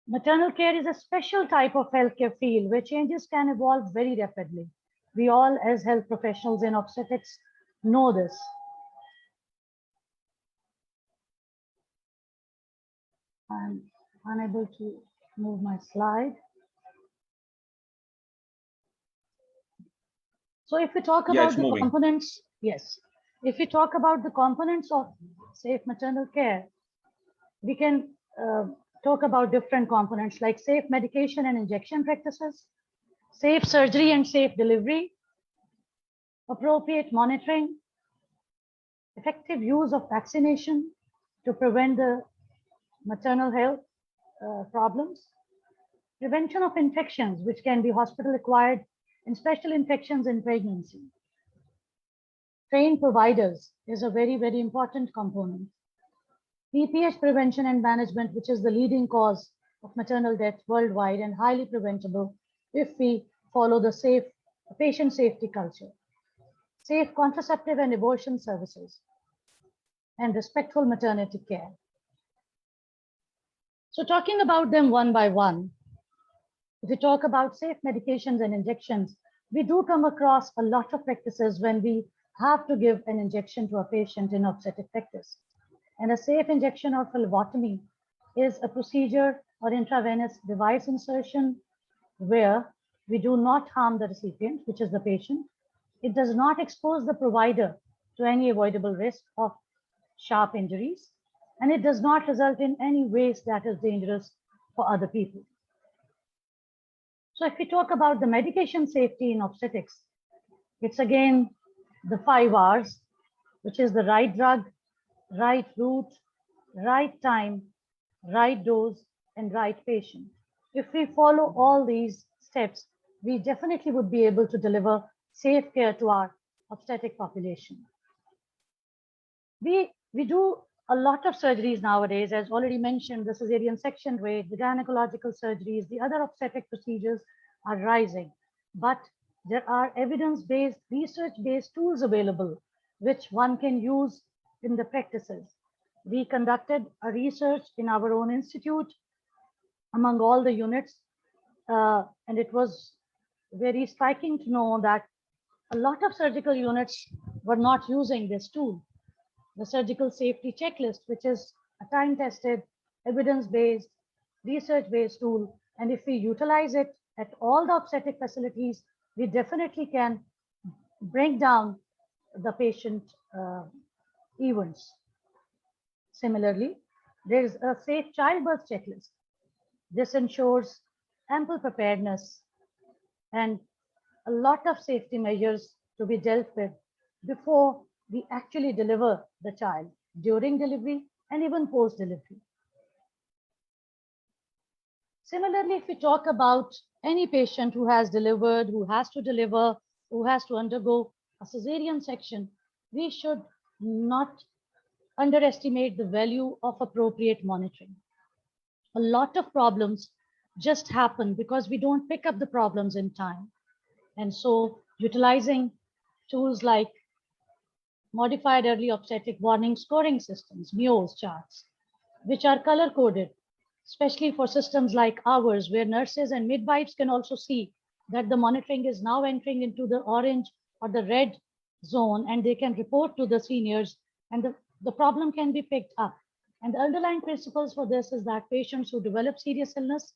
Maternal care is a special type of healthcare field where changes can evolve very rapidly. We all, as health professionals in obstetrics, know this. I'm unable to move my slide. So if we talk about the components, yes. If we talk about the components of safe maternal care, we can talk about different components like safe medication and injection practices, safe surgery and safe delivery, appropriate monitoring, effective use of vaccination to prevent the maternal health problems, prevention of infections which can be hospital acquired, and special infections in pregnancy. trained providers is a very, very important component. BPH prevention and management, which is the leading cause of maternal death worldwide and highly preventable if we follow the safe patient safety culture. Safe contraceptive and abortion services, and respectful maternity care. So talking about them one by one, if we talk about safe medications and injections, we do come across a lot of practices when we have to give an injection to a patient in obstetric practice. And a safe injection or phlebotomy is a procedure or intravenous device insertion where we do not harm the recipient, which is the patient. It does not expose the provider to any avoidable risk of sharp injuries, and it does not result in any waste that is dangerous for other people. So if we talk about the medication safety in obstetrics, it's again the 5 R's, which is the right drug, right route, right time, right dose, and right patient. If we follow all these steps, we definitely would be able to deliver safe care to our obstetric population. We do a lot of surgeries nowadays, as already mentioned, the cesarean section rate, the gynecological surgeries, the other obstetric procedures are rising. But there are evidence-based, research-based tools available, which one can use in the practices. We conducted a research in our own institute among all the units, and it was very striking to know that a lot of surgical units were not using this tool. The surgical safety checklist, which is a time-tested, evidence-based, research-based tool. And if we utilize it at all the obstetric facilities, we definitely can bring down the patient events. Similarly, there is a safe childbirth checklist. This ensures ample preparedness and a lot of safety measures to be dealt with before we actually deliver the child, during delivery, and even post-delivery. Similarly, if we talk about any patient who has delivered, who has to deliver, who has to undergo a cesarean section, we should not underestimate the value of appropriate monitoring. A lot of problems just happen because we don't pick up the problems in time. And so utilizing tools like modified early obstetric warning scoring systems, MUOS charts, which are color coded, especially for systems like ours, where nurses and midwives can also see that the monitoring is now entering into the orange or the red zone, and they can report to the seniors, and the problem can be picked up. And the underlying principles for this is that patients who develop serious illness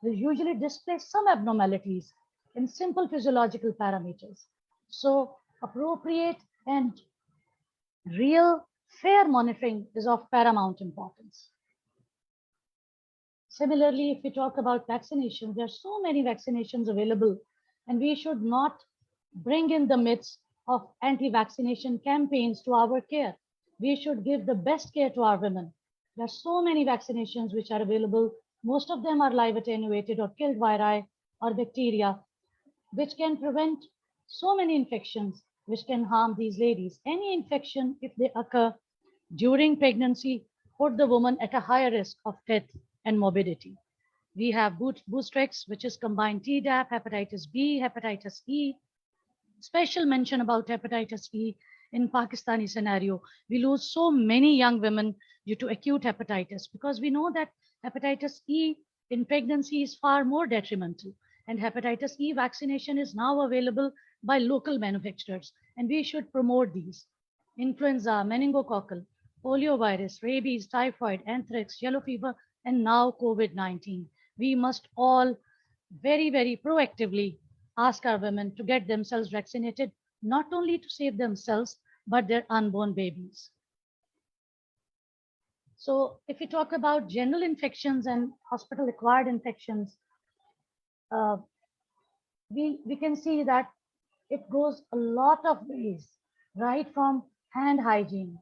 will usually display some abnormalities in simple physiological parameters. So appropriate and real fair monitoring is of paramount importance. Similarly, if we talk about vaccination, there are so many vaccinations available, and we should not bring in the myths of anti-vaccination campaigns to our care. We should give the best care to our women. There are so many vaccinations which are available. Most of them are live attenuated or killed viri or bacteria, which can prevent so many infections which can harm these ladies. Any infection, if they occur during pregnancy, put the woman at a higher risk of death and morbidity. We have Boostrex, which is combined Tdap, hepatitis B, hepatitis E. Special mention about hepatitis E in Pakistani scenario. We lose so many young women due to acute hepatitis because we know that hepatitis E in pregnancy is far more detrimental. And hepatitis E vaccination is now available by local manufacturers, and we should promote these. Influenza, meningococcal, poliovirus, rabies, typhoid, anthrax, yellow fever, and now COVID-19. We must all very, very proactively ask our women to get themselves vaccinated, not only to save themselves, but their unborn babies. So if we talk about general infections and hospital-acquired infections, we can see that it goes a lot of ways, right from hand hygiene,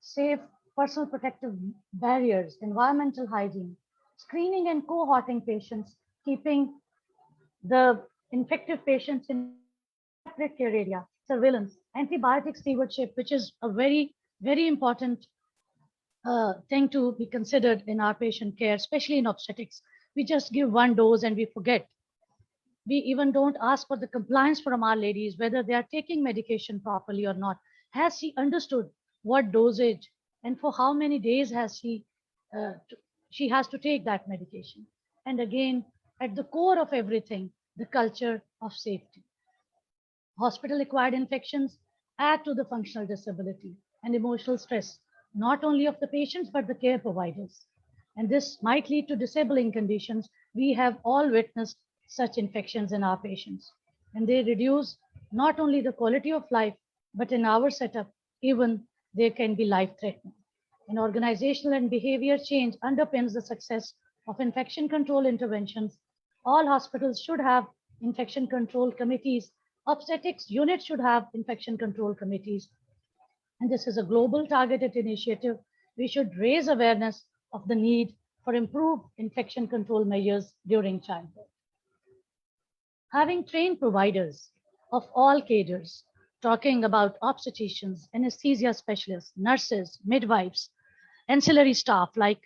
safe personal protective barriers, environmental hygiene, screening and cohorting patients, keeping the infective patients in separate care area, surveillance, antibiotic stewardship, which is a very, very important thing to be considered in our patient care, especially in obstetrics. We just give one dose and we forget. We even don't ask for the compliance from our ladies, whether they are taking medication properly or not. Has she understood what dosage and for how many days has she has to take that medication? And again, at the core of everything, the culture of safety. Hospital-acquired infections add to the functional disability and emotional stress, not only of the patients, but the care providers. And this might lead to disabling conditions. We have all witnessed such infections in our patients. And they reduce not only the quality of life, but in our setup, even they can be life-threatening. And organizational and behavior change underpins the success of infection control interventions. All hospitals should have infection control committees. Obstetrics units should have infection control committees. And this is a global targeted initiative. We should raise awareness of the need for improved infection control measures during childbirth. Having trained providers of all cadres, talking about obstetricians, anesthesia specialists, nurses, midwives, ancillary staff like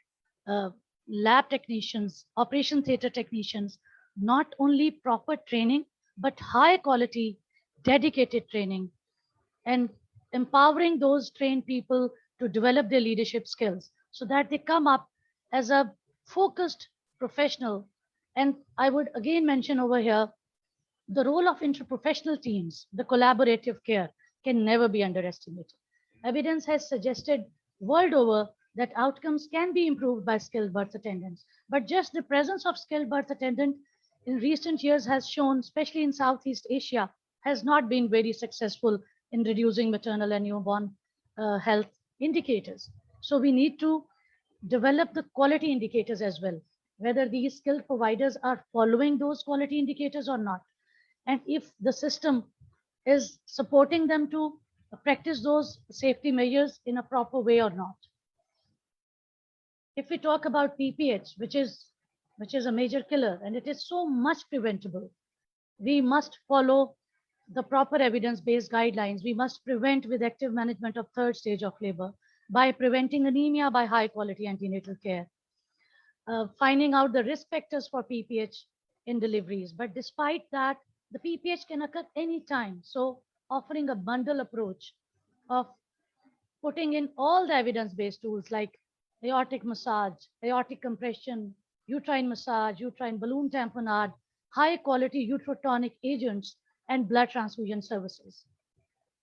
lab technicians, operation theater technicians, not only proper training, but high quality, dedicated training, and empowering those trained people to develop their leadership skills so that they come up as a focused professional. And I would again mention over here, the role of interprofessional teams, the collaborative care, can never be underestimated. Evidence has suggested world over that outcomes can be improved by skilled birth attendants, but just the presence of skilled birth attendant in recent years has shown, especially in Southeast Asia, has not been very successful in reducing maternal and newborn health indicators. So we need to develop the quality indicators as well, whether these skilled providers are following those quality indicators or not, and if the system is supporting them to practice those safety measures in a proper way or not. If we talk about PPH, which is a major killer, and it is so much preventable, we must follow the proper evidence-based guidelines. We must prevent with active management of third stage of labor by preventing anemia by high quality antenatal care, finding out the risk factors for PPH in deliveries. But despite that, the PPH can occur anytime. So offering a bundle approach of putting in all the evidence-based tools like aortic massage, aortic compression, uterine massage, uterine balloon tamponade, high quality uterotonic agents, and blood transfusion services.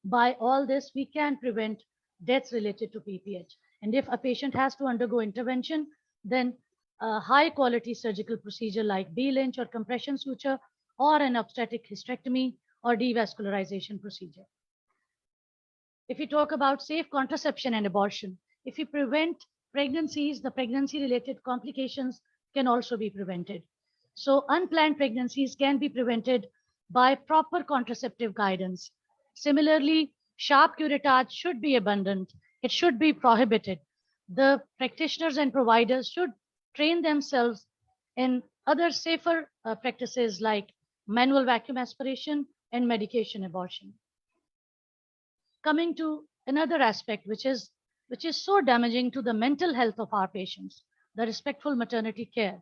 By all this, we can prevent deaths related to PPH. And if a patient has to undergo intervention, then a high quality surgical procedure like B-Lynch or compression suture, or an obstetric hysterectomy or devascularization procedure. If we talk about safe contraception and abortion, if we prevent pregnancies, the pregnancy-related complications can also be prevented. So unplanned pregnancies can be prevented by proper contraceptive guidance. Similarly, sharp curettage should be abundant. It should be prohibited. The practitioners and providers should train themselves in other safer practices like manual vacuum aspiration and medication abortion. Coming to another aspect, which is so damaging to the mental health of our patients, the respectful maternity care.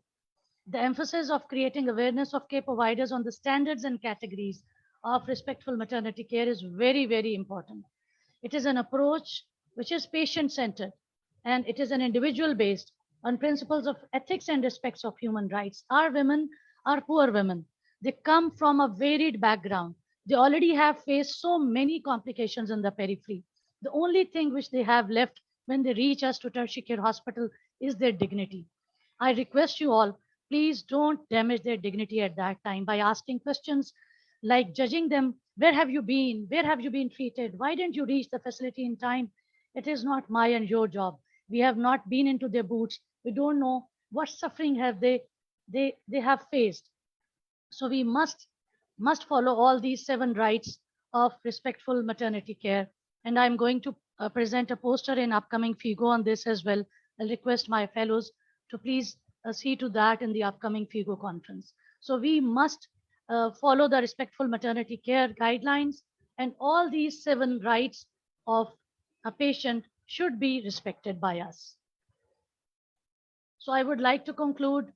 The emphasis of creating awareness of care providers on the standards and categories of respectful maternity care is very, very important. It is an approach which is patient-centered, and it is an individual-based on principles of ethics and respects of human rights. Our women are poor women. They come from a varied background. They already have faced so many complications in the periphery. The only thing which they have left when they reach us to tertiary care hospital is their dignity. I request you all, please don't damage their dignity at that time by asking questions like judging them. Where have you been? Where have you been treated? Why didn't you reach the facility in time? It is not my and your job. We have not been into their boots. We don't know what suffering have they have faced. So we must follow all these 7 rights of respectful maternity care. And I'm going to present a poster in upcoming FIGO on this as well. I'll request my fellows to please see to that in the upcoming FIGO conference. So we must follow the respectful maternity care guidelines And all these 7 rights of a patient should be respected by us. So I would like to conclude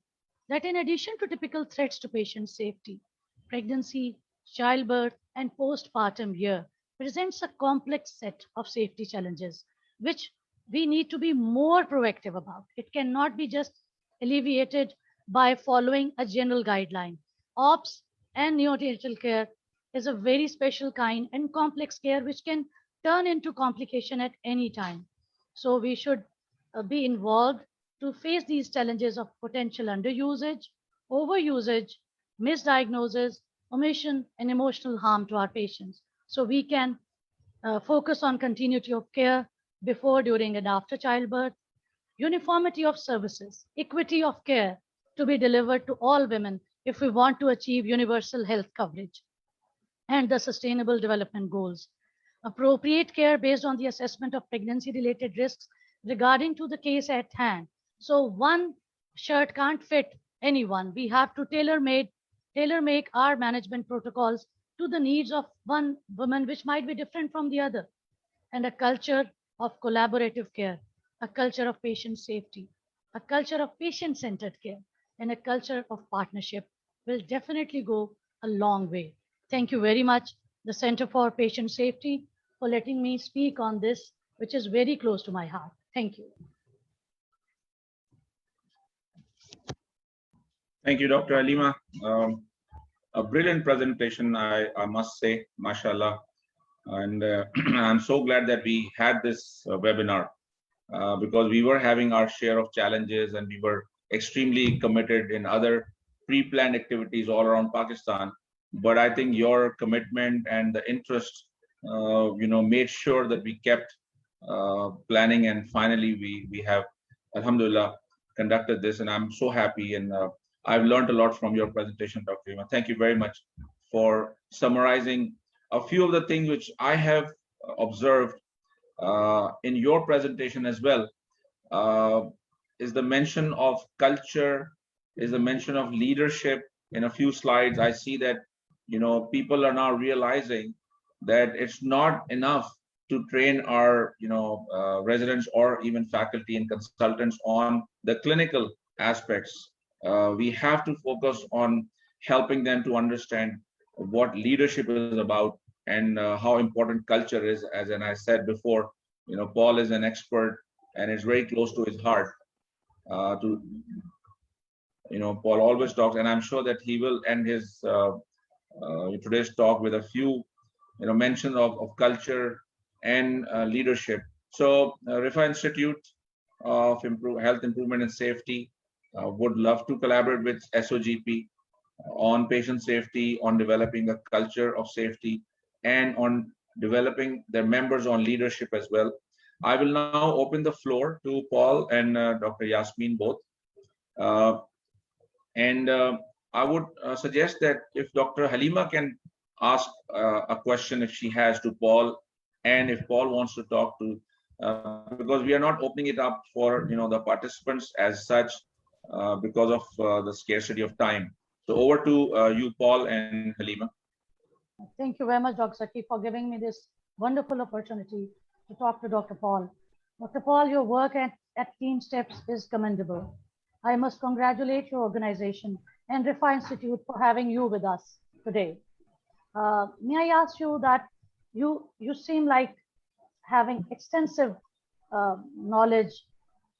that in addition to typical threats to patient safety, pregnancy, childbirth, and postpartum year presents a complex set of safety challenges, which we need to be more proactive about. It cannot be just alleviated by following a general guideline. OPS and neonatal care is a very special kind and complex care which can turn into complication at any time. So we should be involved to face these challenges of potential underusage, overusage, misdiagnosis, omission, and emotional harm to our patients. So we can focus on continuity of care before, during, and after childbirth, uniformity of services, equity of care to be delivered to all women if we want to achieve universal health coverage, and the Sustainable Development Goals. Appropriate care based on the assessment of pregnancy-related risks regarding to the case at hand. So one shirt can't fit anyone. We have to tailor-make our management protocols to the needs of one woman, which might be different from the other. And a culture of collaborative care, a culture of patient safety, a culture of patient-centered care, and a culture of partnership will definitely go a long way. Thank you very much, the Center for Patient Safety, for letting me speak on this, which is very close to my heart. Thank you. Thank you, Dr. Haleema. A brilliant presentation, I must say, mashallah. And I'm so glad that we had this webinar because we were having our share of challenges and we were extremely committed in other pre-planned activities all around Pakistan. But I think your commitment and the interest, made sure that we kept planning, and finally we have, alhamdulillah, conducted this, and I'm so happy, and I've learned a lot from your presentation, Dr. Haleema. Thank you very much for summarizing a few of the things which I have observed in your presentation as well. Is the mention of culture, is the mention of leadership. In a few slides, I see that people are now realizing that it's not enough to train our residents or even faculty and consultants on the clinical aspects. We have to focus on helping them to understand what leadership is about and how important culture is. As I said before, Paul is an expert and it's very close to his heart. Paul always talks, and I'm sure that he will end his today's talk with a few mention of culture and leadership. So RIFA Institute of Health Improvement and Safety would love to collaborate with SOGP on patient safety, on developing a culture of safety, and on developing their members on leadership as well. I will now open the floor to Paul and Dr. Yasmin both. I would suggest that if Dr. Haleema can ask a question if she has to Paul, and if Paul wants to talk to, because we are not opening it up for the participants as such because of the scarcity of time. So over to you, Paul and Haleema. Thank you very much, Dr. Zaki, for giving me this wonderful opportunity to talk to Dr. Paul. Dr. Paul, your work at Team Steps is commendable. I must congratulate your organization and RIFA Institute for having you with us today. May I ask you that you seem like having extensive knowledge,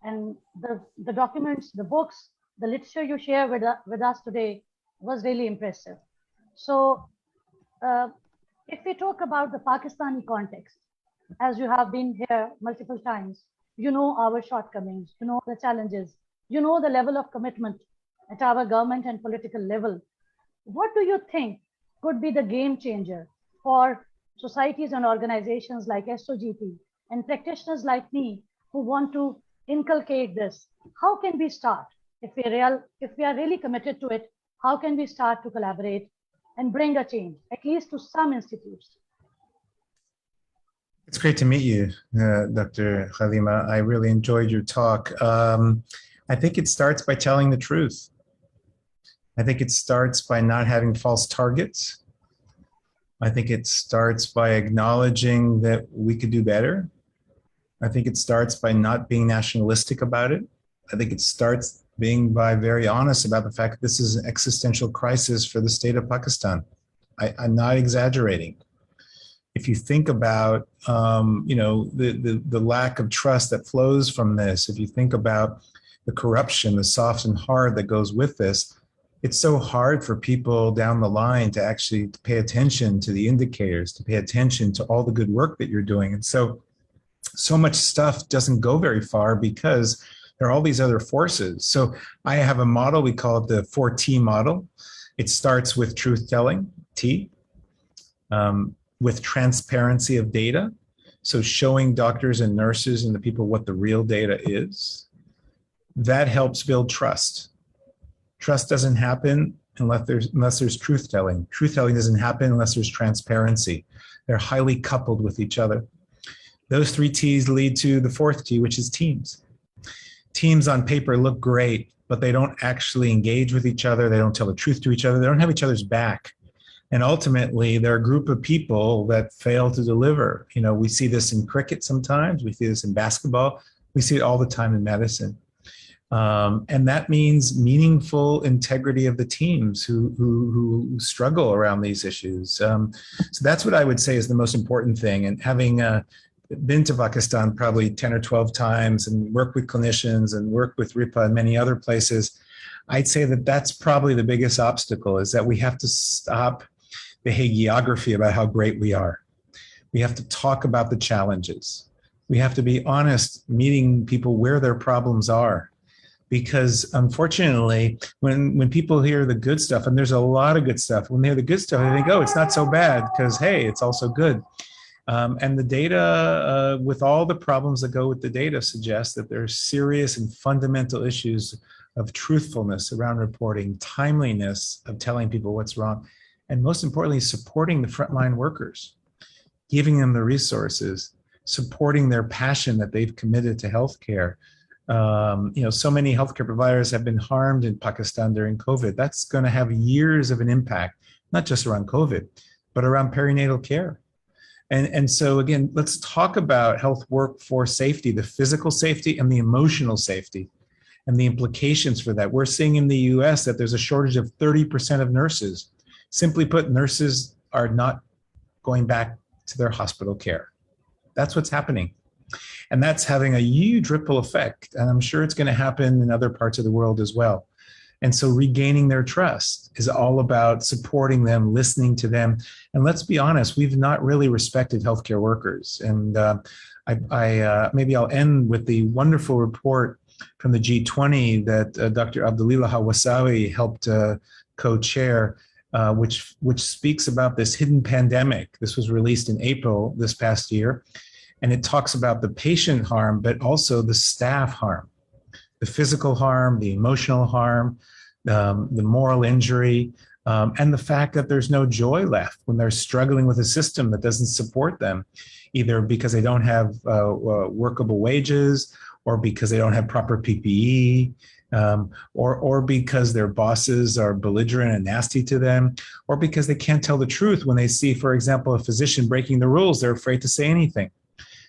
and the documents, the books, the literature you share with us today was really impressive. So if we talk about the Pakistani context, as you have been here multiple times, our shortcomings, the challenges, the level of commitment at our government and political level. What do you think could be the game changer for societies and organizations like SOGP and practitioners like me who want to inculcate this? How can we start? If we are really committed to it, how can we start to collaborate and bring a change, at least to some institutes? It's great to meet you, Dr. Haleema. I really enjoyed your talk. I think it starts by telling the truth. I think it starts by not having false targets. I think it starts by acknowledging that we could do better. I think it starts by not being nationalistic about it. I think it starts being by very honest about the fact that this is an existential crisis for the state of Pakistan. I'm not exaggerating. If you think about, the lack of trust that flows from this, if you think about the corruption, the soft and hard that goes with this, it's so hard for people down the line to actually pay attention to the indicators, to pay attention to all the good work that you're doing. And so much stuff doesn't go very far because there are all these other forces. So I have a model, we call it the 4T model. It starts with truth telling, T, with transparency of data. So showing doctors and nurses and the people what the real data is. That helps build trust. Trust doesn't happen unless there's truth telling. Truth telling doesn't happen unless there's transparency. They're highly coupled with each other. Those 3 T's lead to the 4th T, which is teams. Teams on paper look great, but they don't actually engage with each other. They don't tell the truth to each other. They don't have each other's back. And ultimately, they're a group of people that fail to deliver. We see this in cricket sometimes. We see this in basketball. We see it all the time in medicine. And that means meaningful integrity of the teams who struggle around these issues. So that's what I would say is the most important thing. And having been to Pakistan probably 10 or 12 times and worked with clinicians and worked with RIPA and many other places, I'd say that that's probably the biggest obstacle, is that we have to stop the hagiography about how great we are. We have to talk about the challenges. We have to be honest, meeting people where their problems are. Because unfortunately, when people hear the good stuff, and there's a lot of good stuff, when they hear the good stuff, they think, oh, it's not so bad, because, hey, it's also good. And the data, with all the problems that go with the data, suggests that there's serious and fundamental issues of truthfulness around reporting, timeliness of telling people what's wrong, and most importantly, supporting the frontline workers, giving them the resources, supporting their passion that they've committed to healthcare. So many healthcare providers have been harmed in Pakistan during COVID. That's going to have years of an impact, not just around COVID, but around perinatal care. And so again, let's talk about health workforce safety, the physical safety and the emotional safety, and the implications for that. We're seeing in the US that there's a shortage of 30% of nurses. Simply put, nurses are not going back to their hospital care. That's what's happening. And that's having a huge ripple effect. And I'm sure it's going to happen in other parts of the world as well. And so regaining their trust is all about supporting them, listening to them. And let's be honest, we've not really respected healthcare workers. And maybe I'll end with the wonderful report from the G20 that Dr. Abdulillah Hawasawi helped co-chair, which speaks about this hidden pandemic. This was released in April this past year. And it talks about the patient harm, but also the staff harm, the physical harm, the emotional harm, the moral injury, and the fact that there's no joy left when they're struggling with a system that doesn't support them, either because they don't have workable wages, or because they don't have proper PPE, or because their bosses are belligerent and nasty to them, or because they can't tell the truth when they see, for example, a physician breaking the rules. They're afraid to say anything.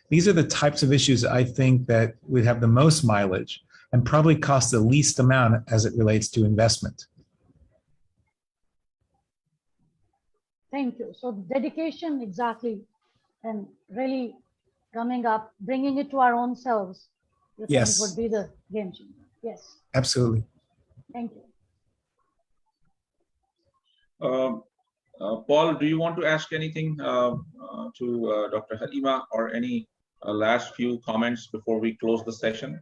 These are the types of issues I think that would have the most mileage and probably cost the least amount as it relates to investment. Thank you. So dedication, exactly, and really coming up, bringing it to our own selves, yes, would be the game changer. Yes. Absolutely. Thank you. Paul, do you want to ask anything to Dr. Haleema, or any last few comments before we close the session?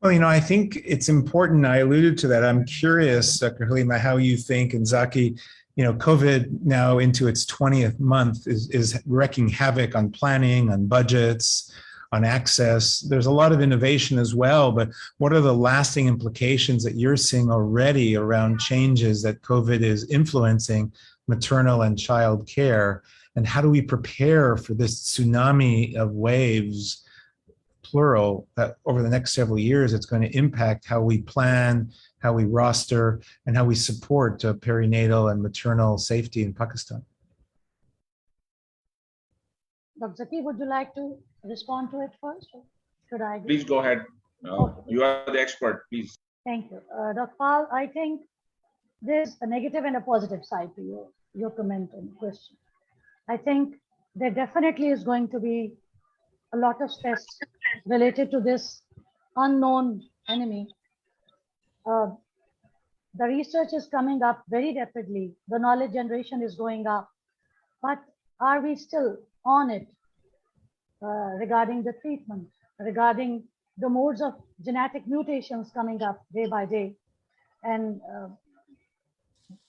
Well, I think it's important. I alluded to that. I'm curious, Dr. Haleema, how you think, and Zaki, COVID now into its 20th month is wreaking havoc on planning, on budgets, on access. There's a lot of innovation as well, but what are the lasting implications that you're seeing already around changes that COVID is influencing maternal and child care? And how do we prepare for this tsunami of waves, plural, that over the next several years, it's going to impact how we plan, how we roster, and how we support perinatal and maternal safety in Pakistan? Dr. Zaki, would you like to respond to it first? Or should I? Please go ahead. Okay. You are the expert, please. Thank you. Dr. Pal, I think there's a negative and a positive side to your comment and question. I think there definitely is going to be a lot of stress related to this unknown enemy. The research is coming up very rapidly. The knowledge generation is going up. But are we still on it regarding the treatment, regarding the modes of genetic mutations coming up day by day, and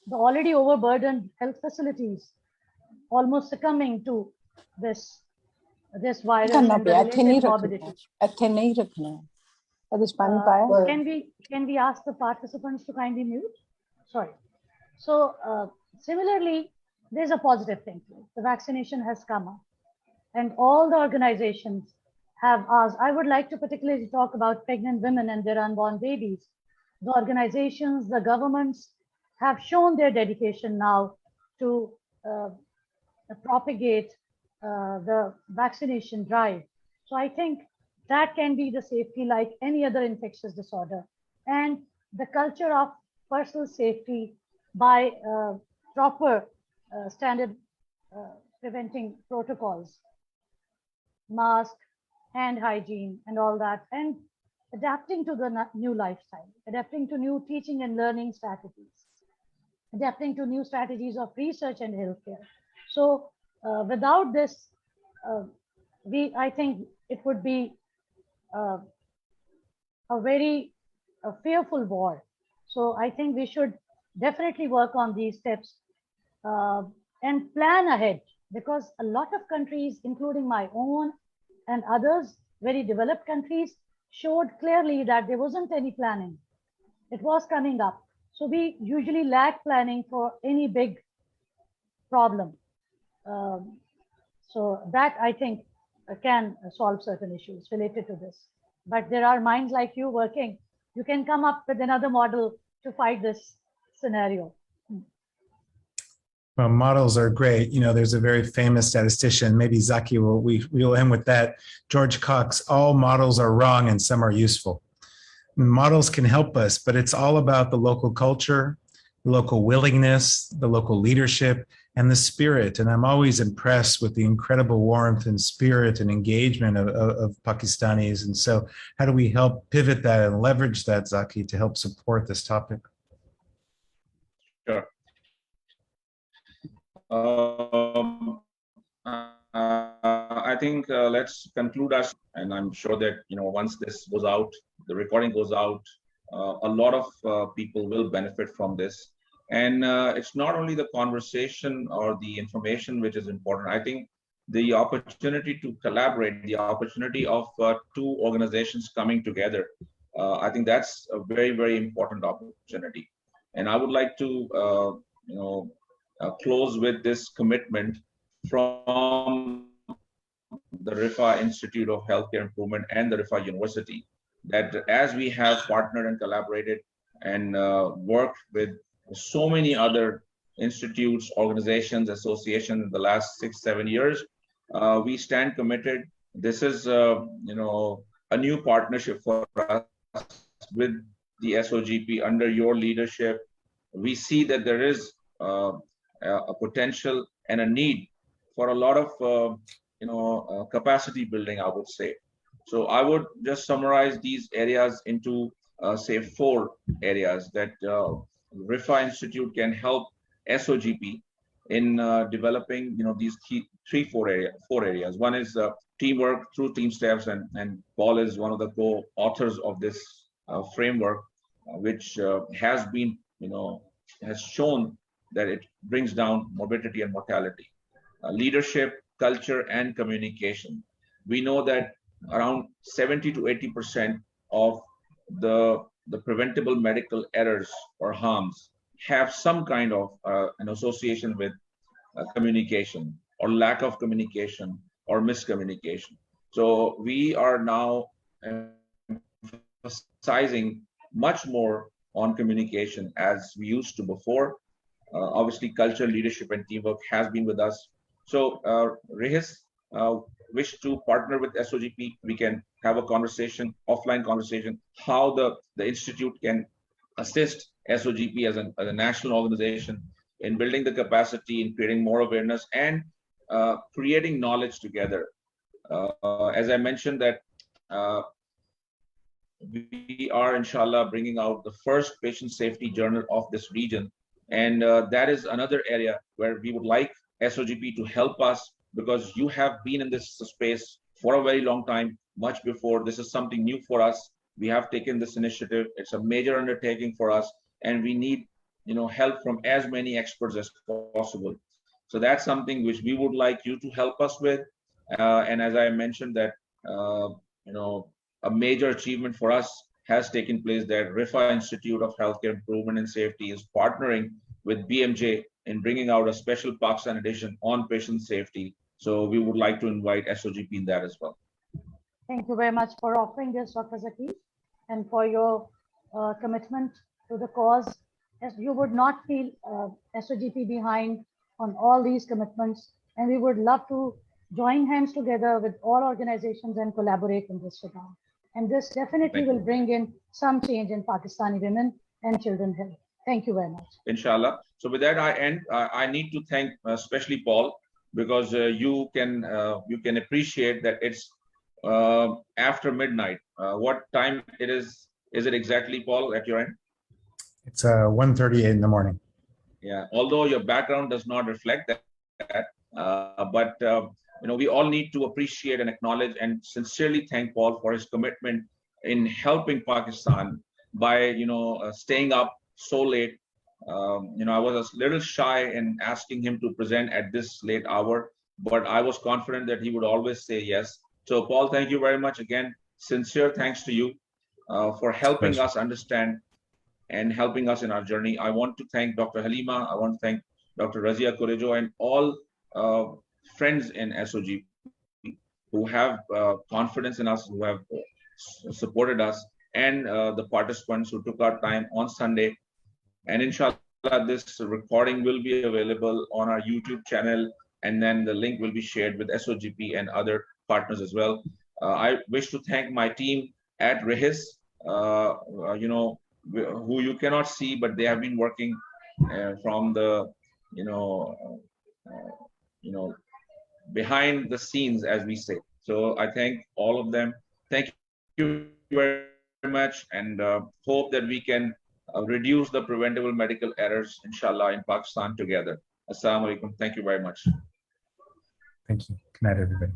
the already overburdened health facilities almost succumbing to this virus and the related morbidities. Can we ask the participants to kindly mute? Sorry. So similarly, there's a positive thing. The vaccination has come up, and all the organizations have asked. I would like to particularly talk about pregnant women and their unborn babies. The organizations, the governments have shown their dedication now to propagate the vaccination drive. So I think that can be the safety like any other infectious disorder, and the culture of personal safety by proper standard preventing protocols, mask, hand hygiene, and all that, and adapting to the new lifestyle, adapting to new teaching and learning strategies, adapting to new strategies of research and healthcare. So without this, I think it would be a very fearful war. So I think we should definitely work on these steps and plan ahead, because a lot of countries, including my own and others, very developed countries, showed clearly that there wasn't any planning. It was coming up. So we usually lack planning for any big problem. So that I think can solve certain issues related to this. But there are minds like you working. You can come up with another model to fight this scenario. Well, models are great. You know, there's a very famous statistician, maybe Zaki we'll end with that, George Cox. All models are wrong and some are useful. Models can help us, but it's all about the local culture, the local willingness, the local leadership, and the spirit. And I'm always impressed with the incredible warmth and spirit and engagement of Pakistanis. And so how do we help pivot that and leverage that, Zaki, to help support this topic? Sure. I think let's conclude us, and I'm sure that once this goes out, the recording goes out, a lot of people will benefit from this. And it's not only the conversation or the information which is important. I think the opportunity to collaborate, the opportunity of two organizations coming together, I think that's a very, very important opportunity. And I would like to close with this commitment from the RIFA Institute of Healthcare Improvement and the RIFA University, that as we have partnered and collaborated and worked with so many other institutes, organizations, associations in the last 6-7 years, we stand committed. This is a new partnership for us with the SOGP under your leadership. We see that there is a potential and a need for a lot of capacity building, I would say. So I would just summarize these areas into say 4 areas that RIFA Institute can help SOGP in developing these key 4 areas. One is teamwork through team steps, and Paul is one of the co-authors of this framework, which has been has shown that it brings down morbidity and mortality. Leadership, culture, and communication. We know that around 70 to 80% of the preventable medical errors or harms have some kind of an association with communication or lack of communication or miscommunication. So we are now emphasizing much more on communication as we used to before. Obviously, culture, leadership, and teamwork has been with us. So RIHIS wish to partner with SOGP, we can have a conversation, offline conversation, how the institute can assist SOGP as a national organization in building the capacity, in creating more awareness, and creating knowledge together. As I mentioned that we are, inshallah, bringing out the first patient safety journal of this region. And that is another area where we would like SOGP to help us, because you have been in this space for a very long time, much before. This is something new for us. We have taken this initiative. It's a major undertaking for us, and we need, help from as many experts as possible. So that's something which we would like you to help us with. And as I mentioned that, a major achievement for us has taken place, that RIFA Institute of Healthcare Improvement and Safety is partnering with BMJ in bringing out a special Pakistan edition on patient safety. So we would like to invite SOGP in that as well. Thank you very much for offering this, Dr. Zaki, and for your commitment to the cause. As you would not feel SOGP behind on all these commitments, and we would love to join hands together with all organizations and collaborate in this regard. And this definitely will bring in some change in Pakistani women and children health. Thank you very much. Inshallah. So with that, I end. I need to thank especially Paul, because you can appreciate that it's after midnight. What time it is? Is it exactly, Paul, at your end? It's 1:38 in the morning. Yeah. Although your background does not reflect that, but we all need to appreciate and acknowledge and sincerely thank Paul for his commitment in helping Pakistan by staying up so late. I was a little shy in asking him to present at this late hour, but I was confident that he would always say yes. So Paul, thank you very much again. Sincere thanks to you for helping us understand and helping us in our journey. I want to thank Dr. Haleema. I want to thank Dr. Razia Kurejo and all friends in SOGP who have confidence in us, who have supported us, and the participants who took our time on Sunday. And inshallah, this recording will be available on our YouTube channel, and then the link will be shared with SOGP and other partners as well. I wish to thank my team at RIHIS, who you cannot see, but they have been working from the, behind the scenes, as we say. So I thank all of them. Thank you very much, and hope that we can reduce the preventable medical errors, inshallah, in Pakistan together. Assalamu alaikum. Thank you very much. Thank you. Good night, everybody.